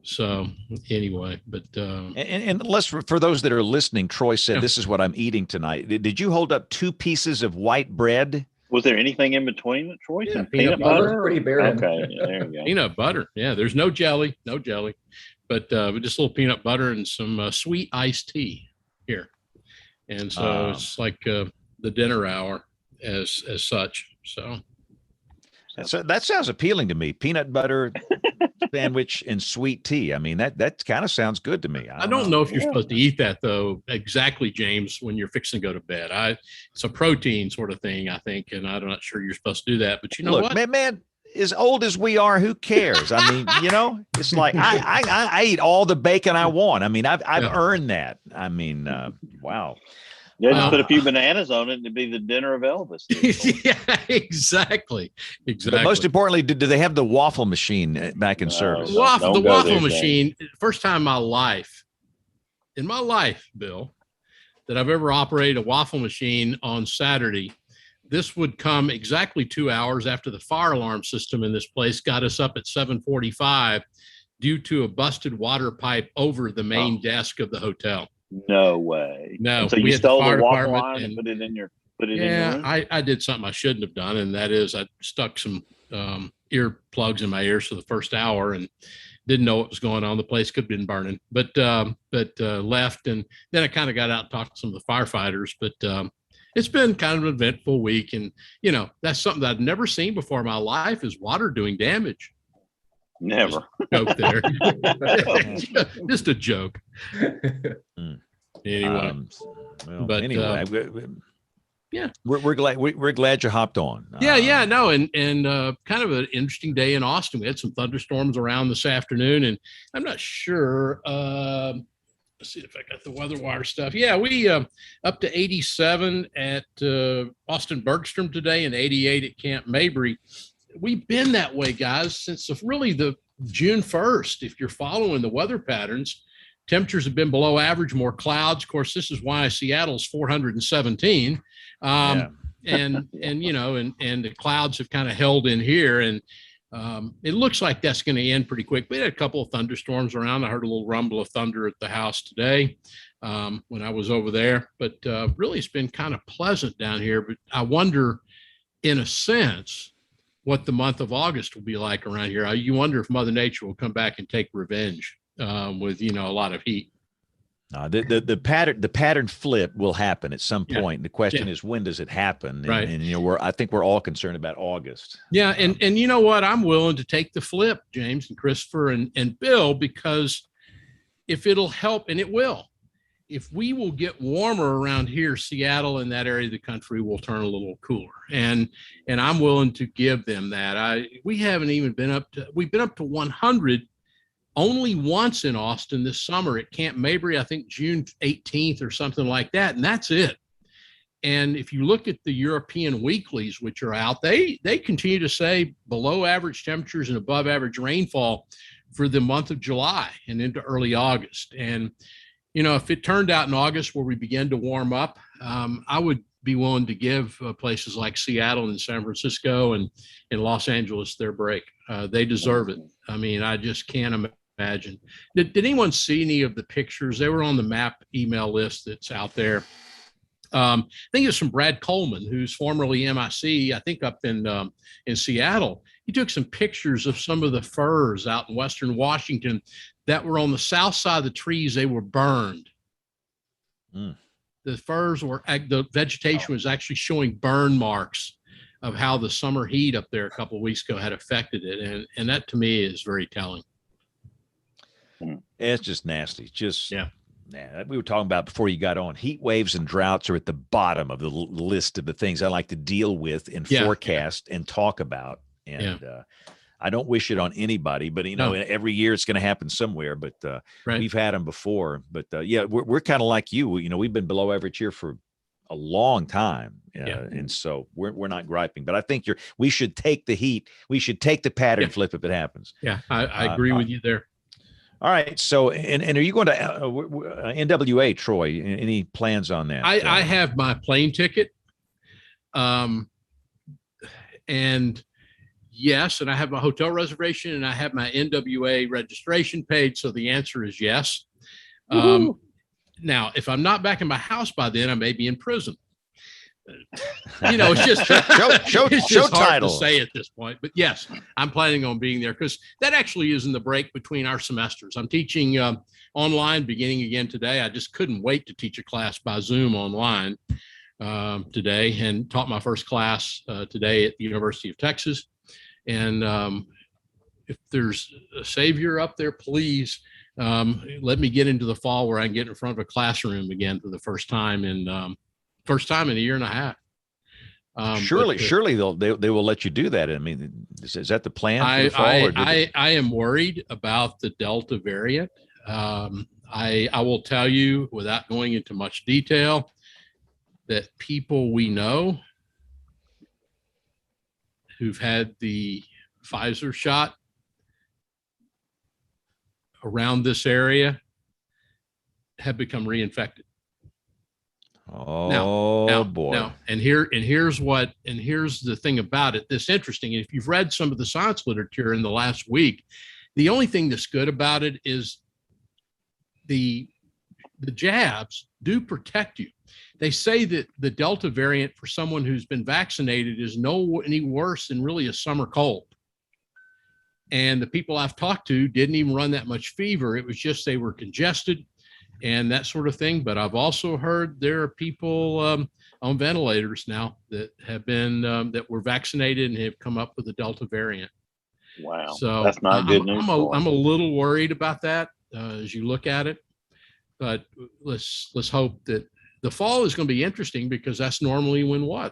so anyway, but and less for those that are listening, Troy said, "This is what I'm eating tonight." Did you hold up 2 pieces of white bread? Was there anything in between it, Troy? Yeah, peanut butter? Pretty bare. Okay, yeah, there you go. Peanut butter. Yeah, there's no jelly, but just a little peanut butter and some sweet iced tea here. And so it's like the dinner hour as such. So that sounds appealing to me. Peanut butter, sandwich and sweet tea. I mean, that kind of sounds good to me. I don't know if you're Yeah. supposed to eat that though exactly, James, when you're fixing to go to bed. It's a protein sort of thing, I think, and I'm not sure you're supposed to do that. But you know Look, what? man, as old as we are, who cares? I mean, it's like I eat all the bacon I want. I mean, I've Yeah. earned that. I mean, wow. Yeah, just Wow. put a few bananas on it and it'd be the dinner of Elvis. Yeah, exactly. But most importantly, do they have the waffle machine back in No. service? Don't The go waffle there, machine, first time in my life, Bill, that I've ever operated a waffle machine on Saturday. This would come exactly 2 hours after the fire alarm system in this place got us up at 7:45 due to a busted water pipe over the main desk of the hotel. No way. No, And so we you had the stole fire the waffle department iron and and- put it in your in your Yeah, room? I did something I shouldn't have done, and that is I stuck some ear plugs in my ears for the first hour and didn't know what was going on. The place could have been burning, but left, and then I kind of got out and talked to some of the firefighters. But it's been kind of an eventful week, and that's something that I've never seen before in my life is water doing damage. Never. Joke there, just a joke. Anyway. But, anyway, yeah. we're glad you hopped on. Yeah, no, and kind of an interesting day in Austin. We had some thunderstorms around this afternoon, and I'm not sure. Let's see if I got the weather wire stuff. Yeah, we up to 87 at Austin Bergstrom today and 88 at Camp Mabry. We've been that way, guys, since really the June 1st. If you're following the weather patterns, temperatures have been below average, more clouds. Of course, this is why Seattle's 417. And the clouds have kind of held in here, and it looks like that's going to end pretty quick. We had a couple of thunderstorms around. I heard a little rumble of thunder at the house today when I was over there, but really it's been kind of pleasant down here. But I wonder, in a sense, what the month of August will be like around here. You wonder if Mother Nature will come back and take revenge with a lot of heat. The pattern flip will happen at some Yeah. point. The question is, when does it happen? Right. And I think we're all concerned about August. Yeah, and you know what? I'm willing to take the flip, James and Christopher and Bill, because if it'll help, and it will, if we will get warmer around here, Seattle and that area of the country will turn a little cooler. And I'm willing to give them that. We've been up to 100 only once in Austin this summer at Camp Mabry, I think June 18th or something like that. And that's it. And if you look at the European weeklies, which are out, they continue to say below average temperatures and above average rainfall for the month of July and into early August. And, if it turned out in August where we begin to warm up, I would be willing to give places like Seattle and San Francisco and Los Angeles their break. They deserve it. I mean, I just can't imagine. Did anyone see any of the pictures? They were on the map email list that's out there. I think it's from Brad Coleman, who's formerly MIC, I think up in Seattle. He took some pictures of some of the firs out in Western Washington that were on the south side of the trees. They were burned. The firs the vegetation was actually showing burn marks of how the summer heat up there a couple of weeks ago had affected it. And that to me is very telling. It's just nasty. Yeah. We were talking about before you got on. Heat waves and droughts are at the bottom of the list of the things I like to deal with and forecast and talk about. And I don't wish it on anybody, but every year it's going to happen somewhere. But we've had them before. But we're kind of like you. We've been below average here for a long time, and so we're not griping. But I think we should take the heat. We should take the pattern flip if it happens. Yeah, I agree with you there. All right. So, and are you going to NWA, Troy? Any plans on that? I have my plane ticket. And yes, and I have my hotel reservation and I have my NWA registration paid. So the answer is yes. Now, if I'm not back in my house by then, I may be in prison. It's just show hard title to say at this point. But yes, I'm planning on being there because that actually is in the break between our semesters. I'm teaching online beginning again today. I just couldn't wait to teach a class by Zoom online today, and taught my first class today at the University of Texas. And if there's a savior up there, please let me get into the fall where I can get in front of a classroom again for the first time in a year and a half. Surely they will let you do that. I mean, is that the plan for the fall? I am worried about the Delta variant. I will tell you, without going into much detail, that people we know who've had the Pfizer shot around this area have become reinfected. Oh boy. Now, and here's the thing about it that's interesting. If you've read some of the science literature in the last week, the only thing that's good about it is the jabs do protect you. They say that the Delta variant for someone who's been vaccinated is any worse than really a summer cold. And the people I've talked to didn't even run that much fever. It was just they were congested and that sort of thing. But I've also heard there are people on ventilators now that have been that were vaccinated and have come up with the Delta variant. Wow. So that's not good news. I'm a little worried about that as you look at it. But let's hope that the fall is going to be interesting, because that's normally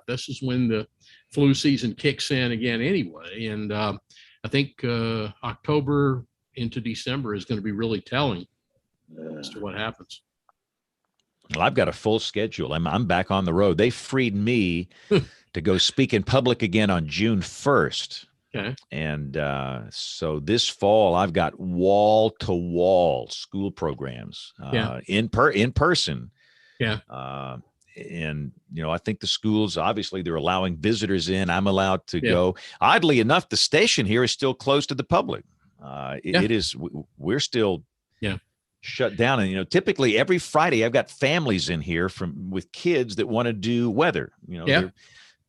this is when the flu season kicks in again anyway. And I think October into December is going to be really telling as to what happens. Well, I've got a full schedule. I'm back on the road. They freed me to go speak in public again on June 1st. Okay. And so this fall, I've got wall-to-wall school programs in person. Yeah. And, I think the schools, obviously, they're allowing visitors in. I'm allowed to go. Oddly enough, the station here is still closed to the public. It is. We're still shut down. And, typically every Friday I've got families in here with kids that want to do weather. They're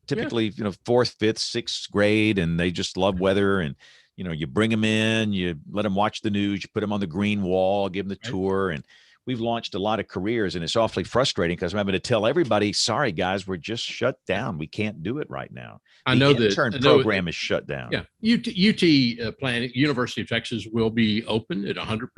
typically, 4th, 5th, 6th grade, and they just love weather. And, you bring them in, you let them watch the news, you put them on the green wall, give them the tour. And we've launched a lot of careers, and it's awfully frustrating because I'm having to tell everybody, sorry guys, we're just shut down. We can't do it right now. I know the intern program is shut down. Yeah. UT Planning, University of Texas will be open at 100%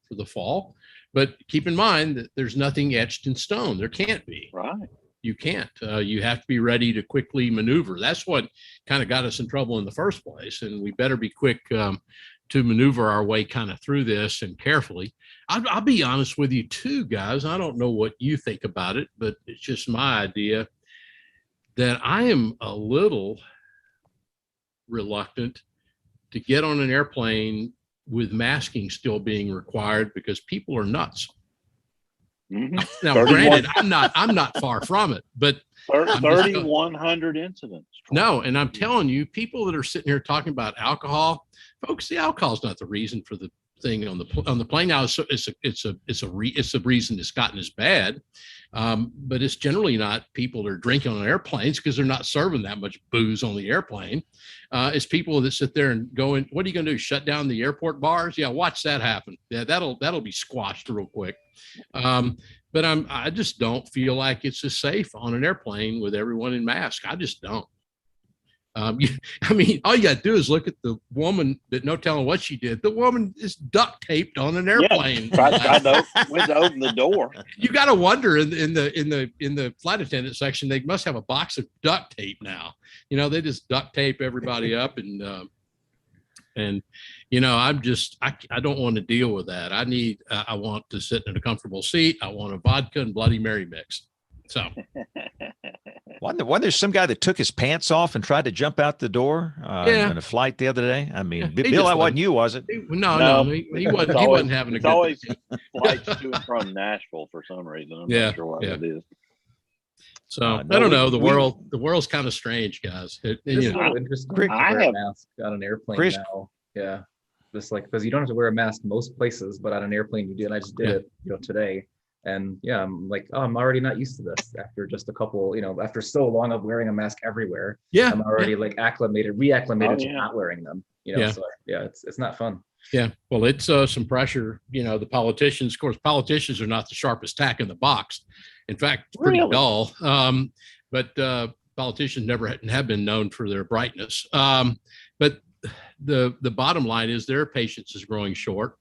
for the fall, but keep in mind that there's nothing etched in stone. There can't be. Right. You can't. You have to be ready to quickly maneuver. That's what kind of got us in trouble in the first place, and we better be quick to maneuver our way kind of through this and carefully. I'll be honest with you too, guys. I don't know what you think about it, but it's just my idea that I am a little reluctant to get on an airplane with masking still being required, because people are nuts. Mm-hmm. Now, granted, I'm not far from it, but 3,100 incidents. No, and I'm telling you, people that are sitting here talking about alcohol, folks, the alcohol is not the reason for the thing on the plane. Now, it's a reason it's gotten as bad, but it's generally not people that are drinking on airplanes, because they're not serving that much booze on the airplane. It's people that sit there and go in. What are you going to do? Shut down the airport bars? Yeah, watch that happen. Yeah, that'll be squashed real quick. But I just don't feel like it's as safe on an airplane with everyone in mask. I just don't. All you got to do is look at the woman that no telling what she did. The woman is duct taped on an airplane. Tried to open the door. You got to wonder in the flight attendant section, they must have a box of duct tape now. They just duct tape everybody up, and I don't want to deal with that. I want to sit in a comfortable seat. I want a vodka and Bloody Mary mix. So. Wasn't there some guy that took his pants off and tried to jump out the door on a flight the other day? I mean, Bill, that wasn't you, was it? No, he wasn't. He wasn't having a good. It's always flights to and from Nashville for some reason. I'm not sure why it is. So I don't know. The world's kind of strange, guys. Interesting. I wear a mask on an airplane now. Yeah, just because you don't have to wear a mask most places, but on an airplane you do. And I just did it, today. And I'm like, I'm already not used to this after just a couple, after so long of wearing a mask everywhere. Yeah. I'm already reacclimated to not wearing them, So it's not fun. Yeah. Well, it's some pressure, the politicians, of course, politicians are not the sharpest tack in the box. In fact, it's pretty dull. But politicians never have been known for their brightness. But the bottom line is their patience is growing short.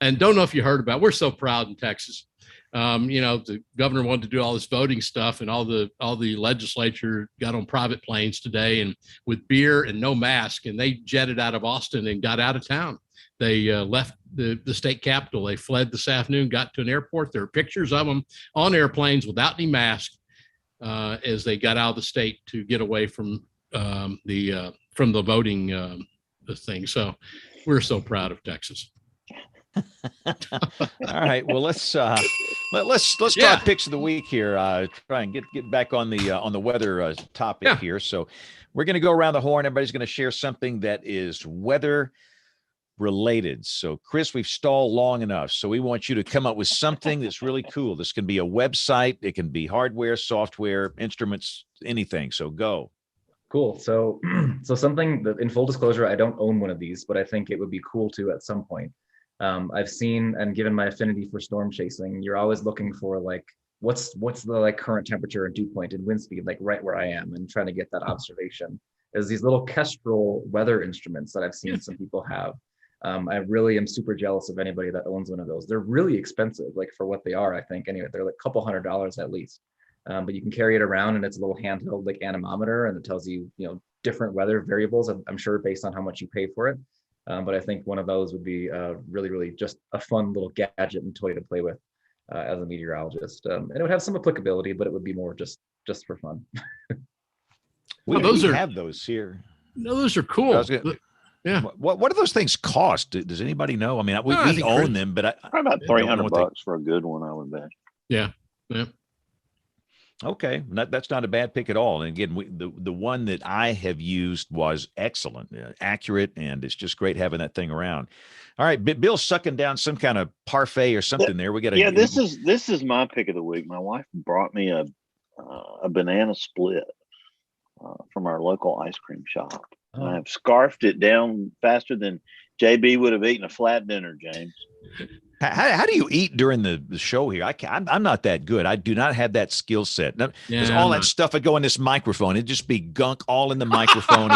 And don't know if you heard about, we're so proud in Texas. The governor wanted to do all this voting stuff, and all the legislature got on private planes today and with beer and no mask, and they jetted out of Austin and got out of town. They left the state capitol. They fled this afternoon, got to an airport. There are pictures of them on airplanes without any mask as they got out of the state to get away from the voting thing. So we're so proud of Texas. All right. Well, let's talk picks of the week here. Try and get back on the weather topic here. So we're going to go around the horn. Everybody's going to share something that is weather related. So Chris, we've stalled long enough. So we want you to come up with something that's really cool. This can be a website. It can be hardware, software, instruments, anything. So go. Cool. So something that, in full disclosure, I don't own one of these, but I think it would be cool to at some point. I've seen, and given my affinity for storm chasing, you're always looking for like, what's the like current temperature and dew point and wind speed, like right where I am, and trying to get that observation. There's these little Kestrel weather instruments that I've seen some people have. I really am super jealous of anybody that owns one of those. They're really expensive, like for what they are, I think. Anyway, they're like a couple $100 at least. But you can carry it around, and it's a little handheld like anemometer, and it tells you, different weather variables, I'm sure based on how much you pay for it. But I think one of those would be really, really just a fun little gadget and toy to play with as a meteorologist. And it would have some applicability, but it would be more just for fun. We have those here. No, those are cool. Yeah. What do those things cost? Does anybody know? I mean, we own them, but probably about $300 for a good one, I would bet. Yeah. Yeah. Okay, that's not a bad pick at all. And again, the one that I have used was excellent, accurate, and it's just great having that thing around. All right, Bill's sucking down some kind of parfait or something there. We got to. Yeah, this is my pick of the week. My wife brought me a banana split from our local ice cream shop. Oh. I've scarfed it down faster than JB would have eaten a flat dinner, James. How do you eat during the show here? I'm not that good. I do not have that skill set. Because all that stuff would go in this microphone. It'd just be gunk all in the microphone.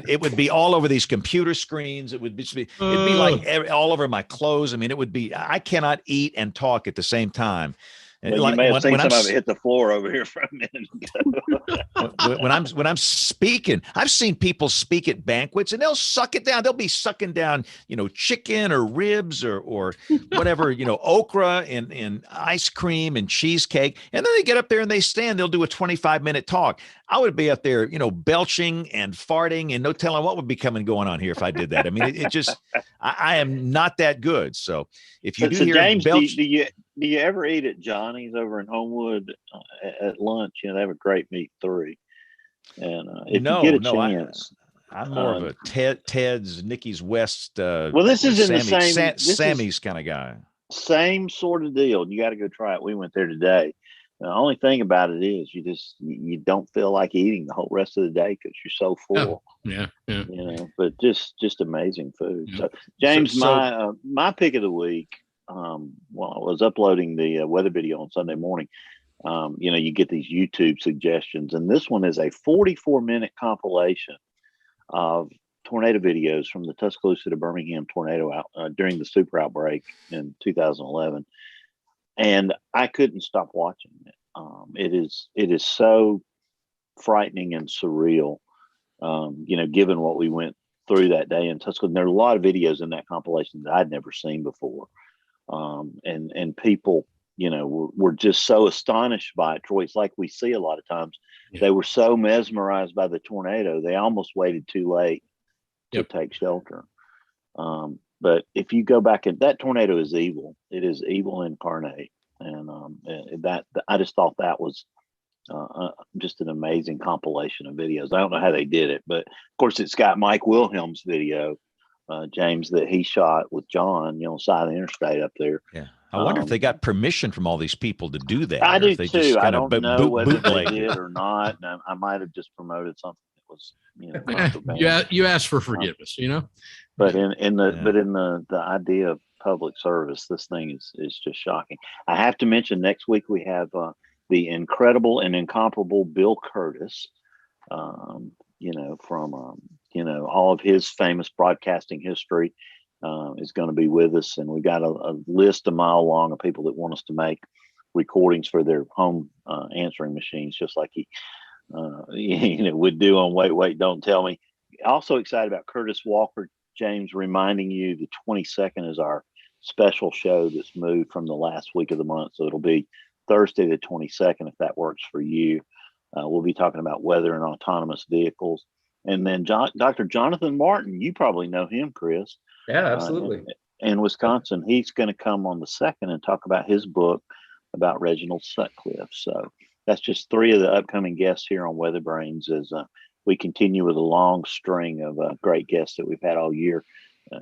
It would be all over these computer screens. It'd be like all over my clothes. I mean, I cannot eat and talk at the same time. Well, you may have seen some of it hit the floor over here for a minute ago. when I'm speaking, I've seen people speak at banquets and they'll suck it down. They'll be sucking down, chicken or ribs or whatever, okra and ice cream and cheesecake. And then they get up there and they stand. They'll do a 25-minute talk. I would be up there, belching and farting, and no telling what would be going on here if I did that. I mean, it just, I am not that good. So if you hear James, belch, do you ever eat at Johnny's over in Homewood at lunch? They have a great meat 3. And if you get a chance, I'm more of a Ted's, Nikki's West. Well, this is in Sammy, the same Sammy's kind of guy. Same sort of deal. You got to go try it. We went there today. The only thing about it is you don't feel like eating the whole rest of the day because you're so full. Yeah. But just amazing food. So James, my pick of the week. While I was uploading the weather video on Sunday morning, you get these YouTube suggestions, and this one is a 44-minute compilation of tornado videos from the Tuscaloosa to Birmingham tornado during the super outbreak in 2011. And I couldn't stop watching it. It is so frightening and surreal, given what we went through that day in Tuscaloosa. There are a lot of videos in that compilation that I'd never seen before. And people, were just so astonished by it, Troy. It's like we see a lot of times. Yeah. They were so mesmerized by the tornado, they almost waited too late to take shelter. But if you go back, and that tornado is evil. It is evil incarnate. And that I just thought that was just an amazing compilation of videos. I don't know how they did it, but of course it's got Mike Wilhelm's video, James, that he shot with John, side of the interstate up there. Yeah. I wonder if they got permission from all these people to do that. I do too. I don't know whether they did or not. I might have just promoted something that was, you asked for forgiveness, But in the idea of public service, this thing is just shocking. I have to mention next week we have the incredible and incomparable Bill Curtis, from all of his famous broadcasting history is going to be with us. And we got a list a mile long of people that want us to make recordings for their home answering machines, just like he would do on Wait, Don't Tell Me. Also excited about Curtis Walker, James, reminding you the 22nd is our special show that's moved from the last week of the month. So it'll be Thursday the 22nd, if that works for you. We'll be talking about weather and autonomous vehicles. And then Dr. Jonathan Martin, you probably know him, Chris. Yeah, absolutely. In Wisconsin, he's going to come on the 2nd and talk about his book about Reginald Sutcliffe. So that's just 3 of the upcoming guests here on WeatherBrains as we continue with a long string of great guests that we've had all year,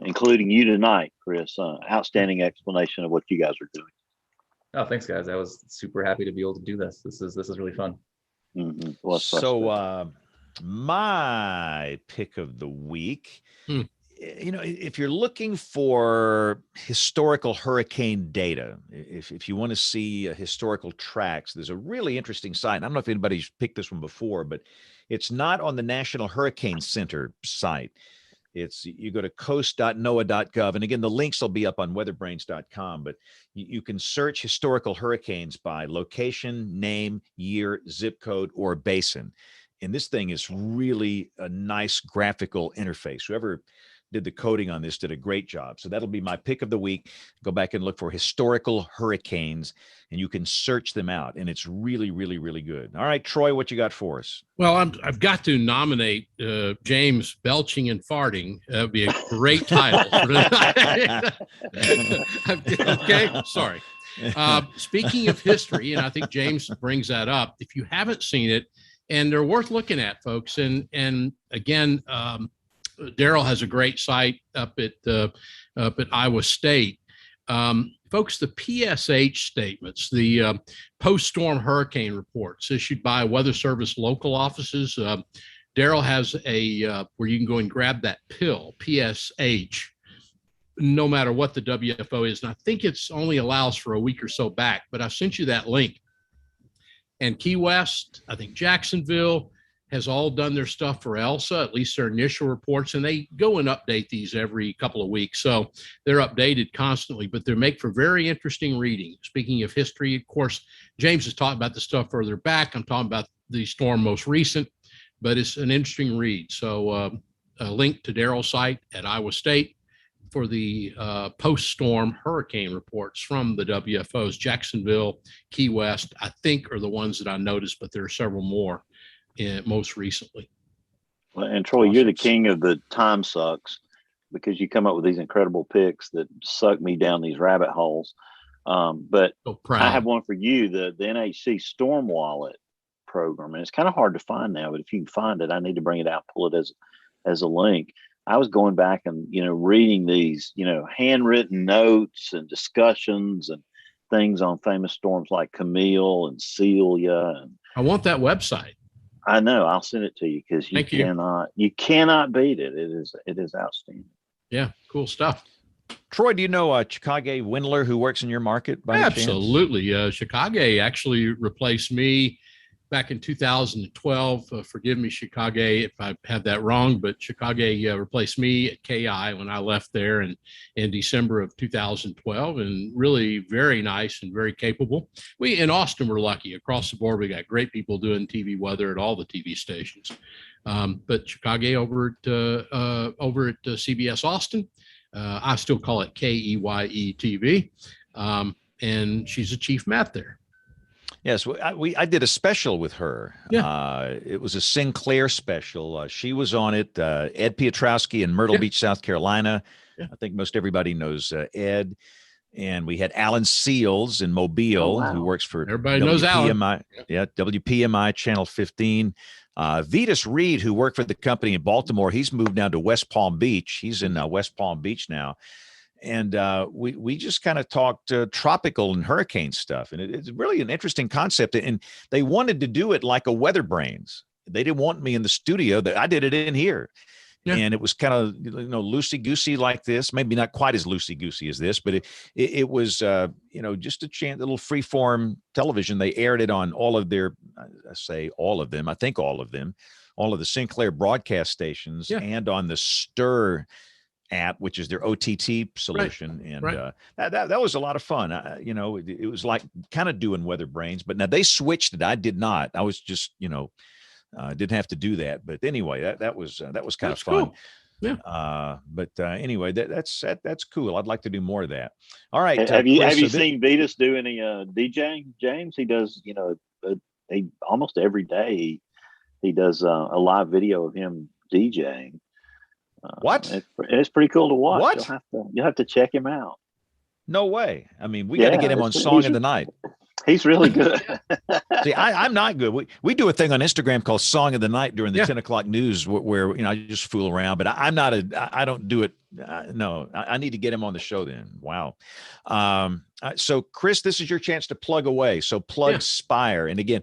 including you tonight, Chris. Outstanding explanation of what you guys are doing. Oh, thanks, guys. I was super happy to be able to do this. This is really fun. Mm-hmm. Well, my pick of the week, if you're looking for historical hurricane data, if you want to see historical tracks, there's a really interesting site. I don't know if anybody's picked this one before, but it's not on the National Hurricane Center site. You go to coast.noaa.gov. And again, the links will be up on weatherbrains.com, but you can search historical hurricanes by location, name, year, zip code, or basin. And this thing is really a nice graphical interface. Whoever did the coding on this did a great job. So that'll be my pick of the week. Go back and look for historical hurricanes, and you can search them out. And it's really, really, really good. All right, Troy, what you got for us? Well, I've got to nominate James Belching and Farting. That would be a great title. Okay, sorry. Speaking of history, and I think James brings that up, if you haven't seen it, and they're worth looking at, folks. And again, Daryl has a great site up at Iowa State. Folks, the PSH statements, the post-storm hurricane reports issued by Weather Service local offices. Daryl has where you can go and grab that pill, PSH, no matter what the WFO is. And I think it's only allows for a week or so back, but I've sent you that link. And Key West, I think Jacksonville, has all done their stuff for Elsa, at least their initial reports, and they go and update these every couple of weeks. So they're updated constantly, but they make for very interesting reading. Speaking of history, of course, James is talking about the stuff further back. I'm talking about the storm most recent, but it's an interesting read. So a link to Daryl's site at Iowa State for the post-storm hurricane reports from the WFOs. Jacksonville, Key West, I think are the ones that I noticed, but there are several more. Most recently. Well, and Troy, you're the king of the time sucks because you come up with these incredible picks that suck me down these rabbit holes. But I have one for you, the NHC Storm Wallet program. And it's kind of hard to find now, but if you can find it, I need to bring it out, pull it as a link. I was going back and, reading these, handwritten notes and discussions and things on famous storms like Camille and Celia. And I want that website. I know. I'll send it to you because you cannot beat it. It is outstanding. Yeah, cool stuff. Troy, do you know Chicago Windler who works in your market? By Absolutely. Chicago actually replaced me back in 2012. Forgive me, Chicago, if I have that wrong, but Chicago replaced me at KI when I left there in December of 2012, and really very nice and very capable. We in Austin were lucky. Across the board, we got great people doing TV weather at all the TV stations. But Chicago over at CBS Austin, I still call it KEYE TV, and she's a chief math there. Yes, I did a special with her. Yeah. It was a Sinclair special. She was on it. Ed Piotrowski in Myrtle Beach, South Carolina. Yeah. I think most everybody knows Ed. And we had Alan Seals in Mobile, who works for everybody knows Alan. Yeah, WPMI Channel 15. Vetus Reed, who worked for the company in Baltimore, he's moved now to West Palm Beach. He's in West Palm Beach now. And we just kind of talked tropical and hurricane stuff. And it's really an interesting concept. And they wanted to do it like a WeatherBrains. They didn't want me in the studio. I did it in here. Yeah. And it was kind of, loosey-goosey like this. Maybe not quite as loosey-goosey as this, but it was, just a little free-form television. They aired it on all of their, I think all of them, all of the Sinclair broadcast stations and on the Stir app, which is their OTT solution. And that was a lot of fun. It was like kind of doing WeatherBrains, but now they switched it. I did not. I was just, didn't have to do that. But anyway, that was kind of fun. Cool. Yeah. Anyway, that's cool. I'd like to do more of that. All right. Have you Chris, seen Vetus do any DJing, James? He does, he almost every day he does a live video of him DJing. What? It's pretty cool to watch. What? You'll have to check him out. No way. I mean, we got to get him on Song of the Night. He's really good. See, I'm not good. We do a thing on Instagram called Song of the Night during the 10 o'clock news where I just fool around, but I don't do it. No, I need to get him on the show then. Wow. So Chris, this is your chance to plug away. So plug Spire. And again,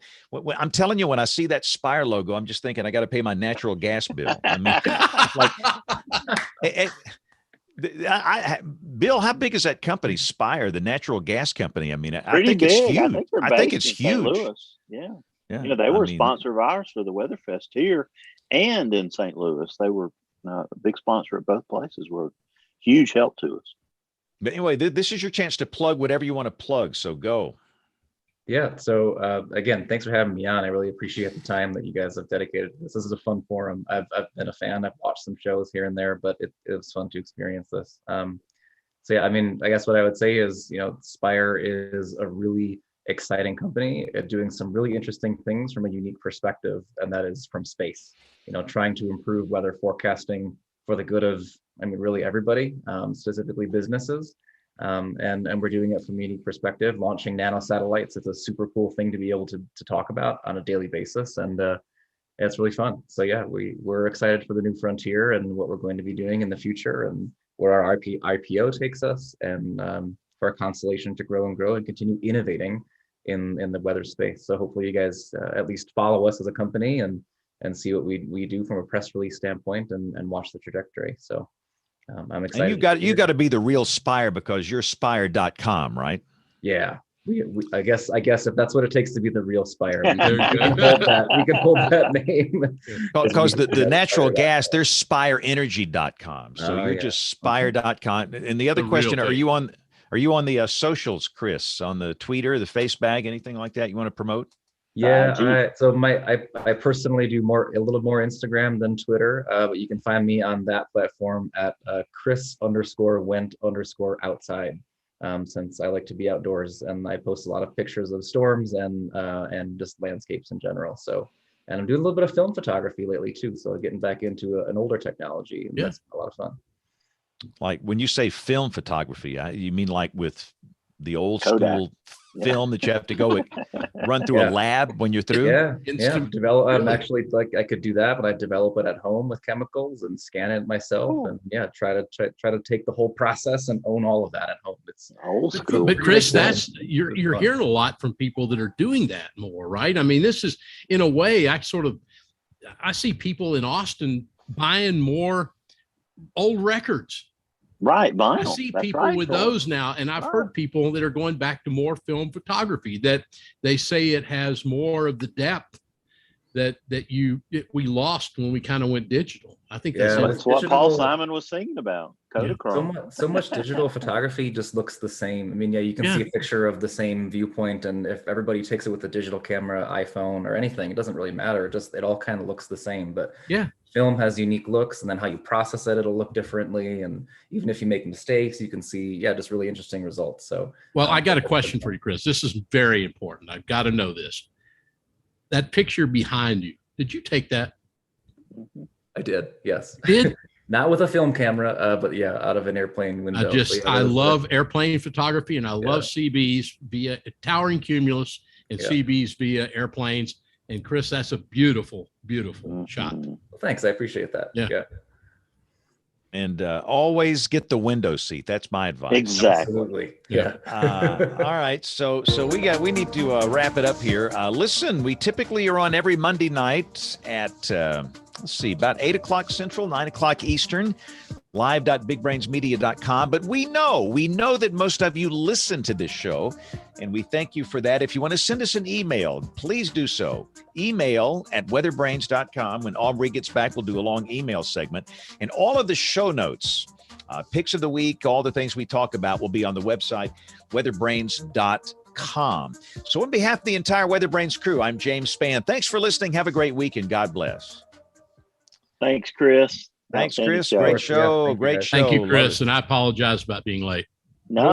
I'm telling you, when I see that Spire logo, I'm just thinking I got to pay my natural gas bill. I mean, Bill, how big is that company, Spire, the natural gas company? I mean, I think it's huge. I think it's huge. St. Louis. Yeah. They were a sponsor of ours for the WeatherFest here and in St. Louis. They were a big sponsor at both places. Were huge help to us. But anyway, this is your chance to plug whatever you want to plug. So go. Yeah. So again, thanks for having me on. I really appreciate the time that you guys have dedicated to this. This is a fun forum. I've been a fan. I've watched some shows here and there, but it was fun to experience this. So yeah, I mean, I guess what I would say is, Spire is a really exciting company at doing some really interesting things from a unique perspective, and that is from space. Trying to improve weather forecasting for the good of, really everybody, specifically businesses. And we're doing it from a unique perspective, launching nano satellites. It's a super cool thing to be able to talk about on a daily basis. And it's really fun. So yeah, we're excited for the new frontier and what we're going to be doing in the future and where our IPO takes us, and for our constellation to grow and continue innovating in the weather space. So hopefully you guys at least follow us as a company and see what we do from a press release standpoint and watch the trajectory. So I'm excited. And you got to be the real Spire because you're spire.com, right? Yeah. I guess if that's what it takes to be the real Spire, we can hold that name. Because the natural gas, there's spireenergy.com. So you're just spire.com. And the other question, are you on the socials, Chris, on the Twitter, the Facebag, anything like that you want to promote? Yeah, so I personally do a little more Instagram than Twitter, but you can find me on that platform at Chris_went_outside. Since I like to be outdoors, and I post a lot of pictures of storms and just landscapes in general. So, and I'm doing a little bit of film photography lately too. So getting back into an older technology, and that's a lot of fun. Like when you say film photography, you mean like with the old Kodak. school film that you have to go run through a lab when you're through? Develop. I'm actually I could do that, but I develop it at home with chemicals and scan it myself, and try to take the whole process and own all of that at home. It's old school. But Chris, you're hearing a lot from people that are doing that more, right? I mean, this is in a way I see people in Austin buying more old records. Right, vinyl. I see people with those now, and I've heard people that are going back to more film photography, that they say it has more of the depth that we lost when we kind of went digital. I think that's what Paul Simon was singing about. Kodachrome. So much digital photography just looks the same. I mean, you can see a picture of the same viewpoint, and if everybody takes it with a digital camera, iPhone, or anything, it doesn't really matter. It all kind of looks the same. But film has unique looks, and then how you process it, it'll look differently. And even if you make mistakes, you can see, just really interesting results. So, well, I got a question for you, Chris. This is very important. I've got to know this. That picture behind you, did you take that? I did, yes. Did? Not with a film camera, but out of an airplane window. I love airplane photography, and I love CBs via towering cumulus and CBs via airplanes. And Chris, that's a beautiful, beautiful shot. Well, thanks, I appreciate that. Yeah. And always get the window seat. That's my advice. Exactly. Absolutely. All right. So we need to wrap it up here. Listen, we typically are on every Monday night at let's see, about 8 o'clock Central, 9 o'clock Eastern, live.bigbrainsmedia.com. But we know that most of you listen to this show, and we thank you for that. If you want to send us an email, please do so. Email at weatherbrains.com. When Aubrey gets back, we'll do a long email segment. And all of the show notes, picks of the week, all the things we talk about will be on the website, weatherbrains.com. So on behalf of the entire WeatherBrains crew, I'm James Spann. Thanks for listening. Have a great week, and God bless. Thanks, Chris. Thanks, Outstanding Chris. show. Great show. Yeah, Great show. Thank you, Love Chris. it. And I apologize about being late.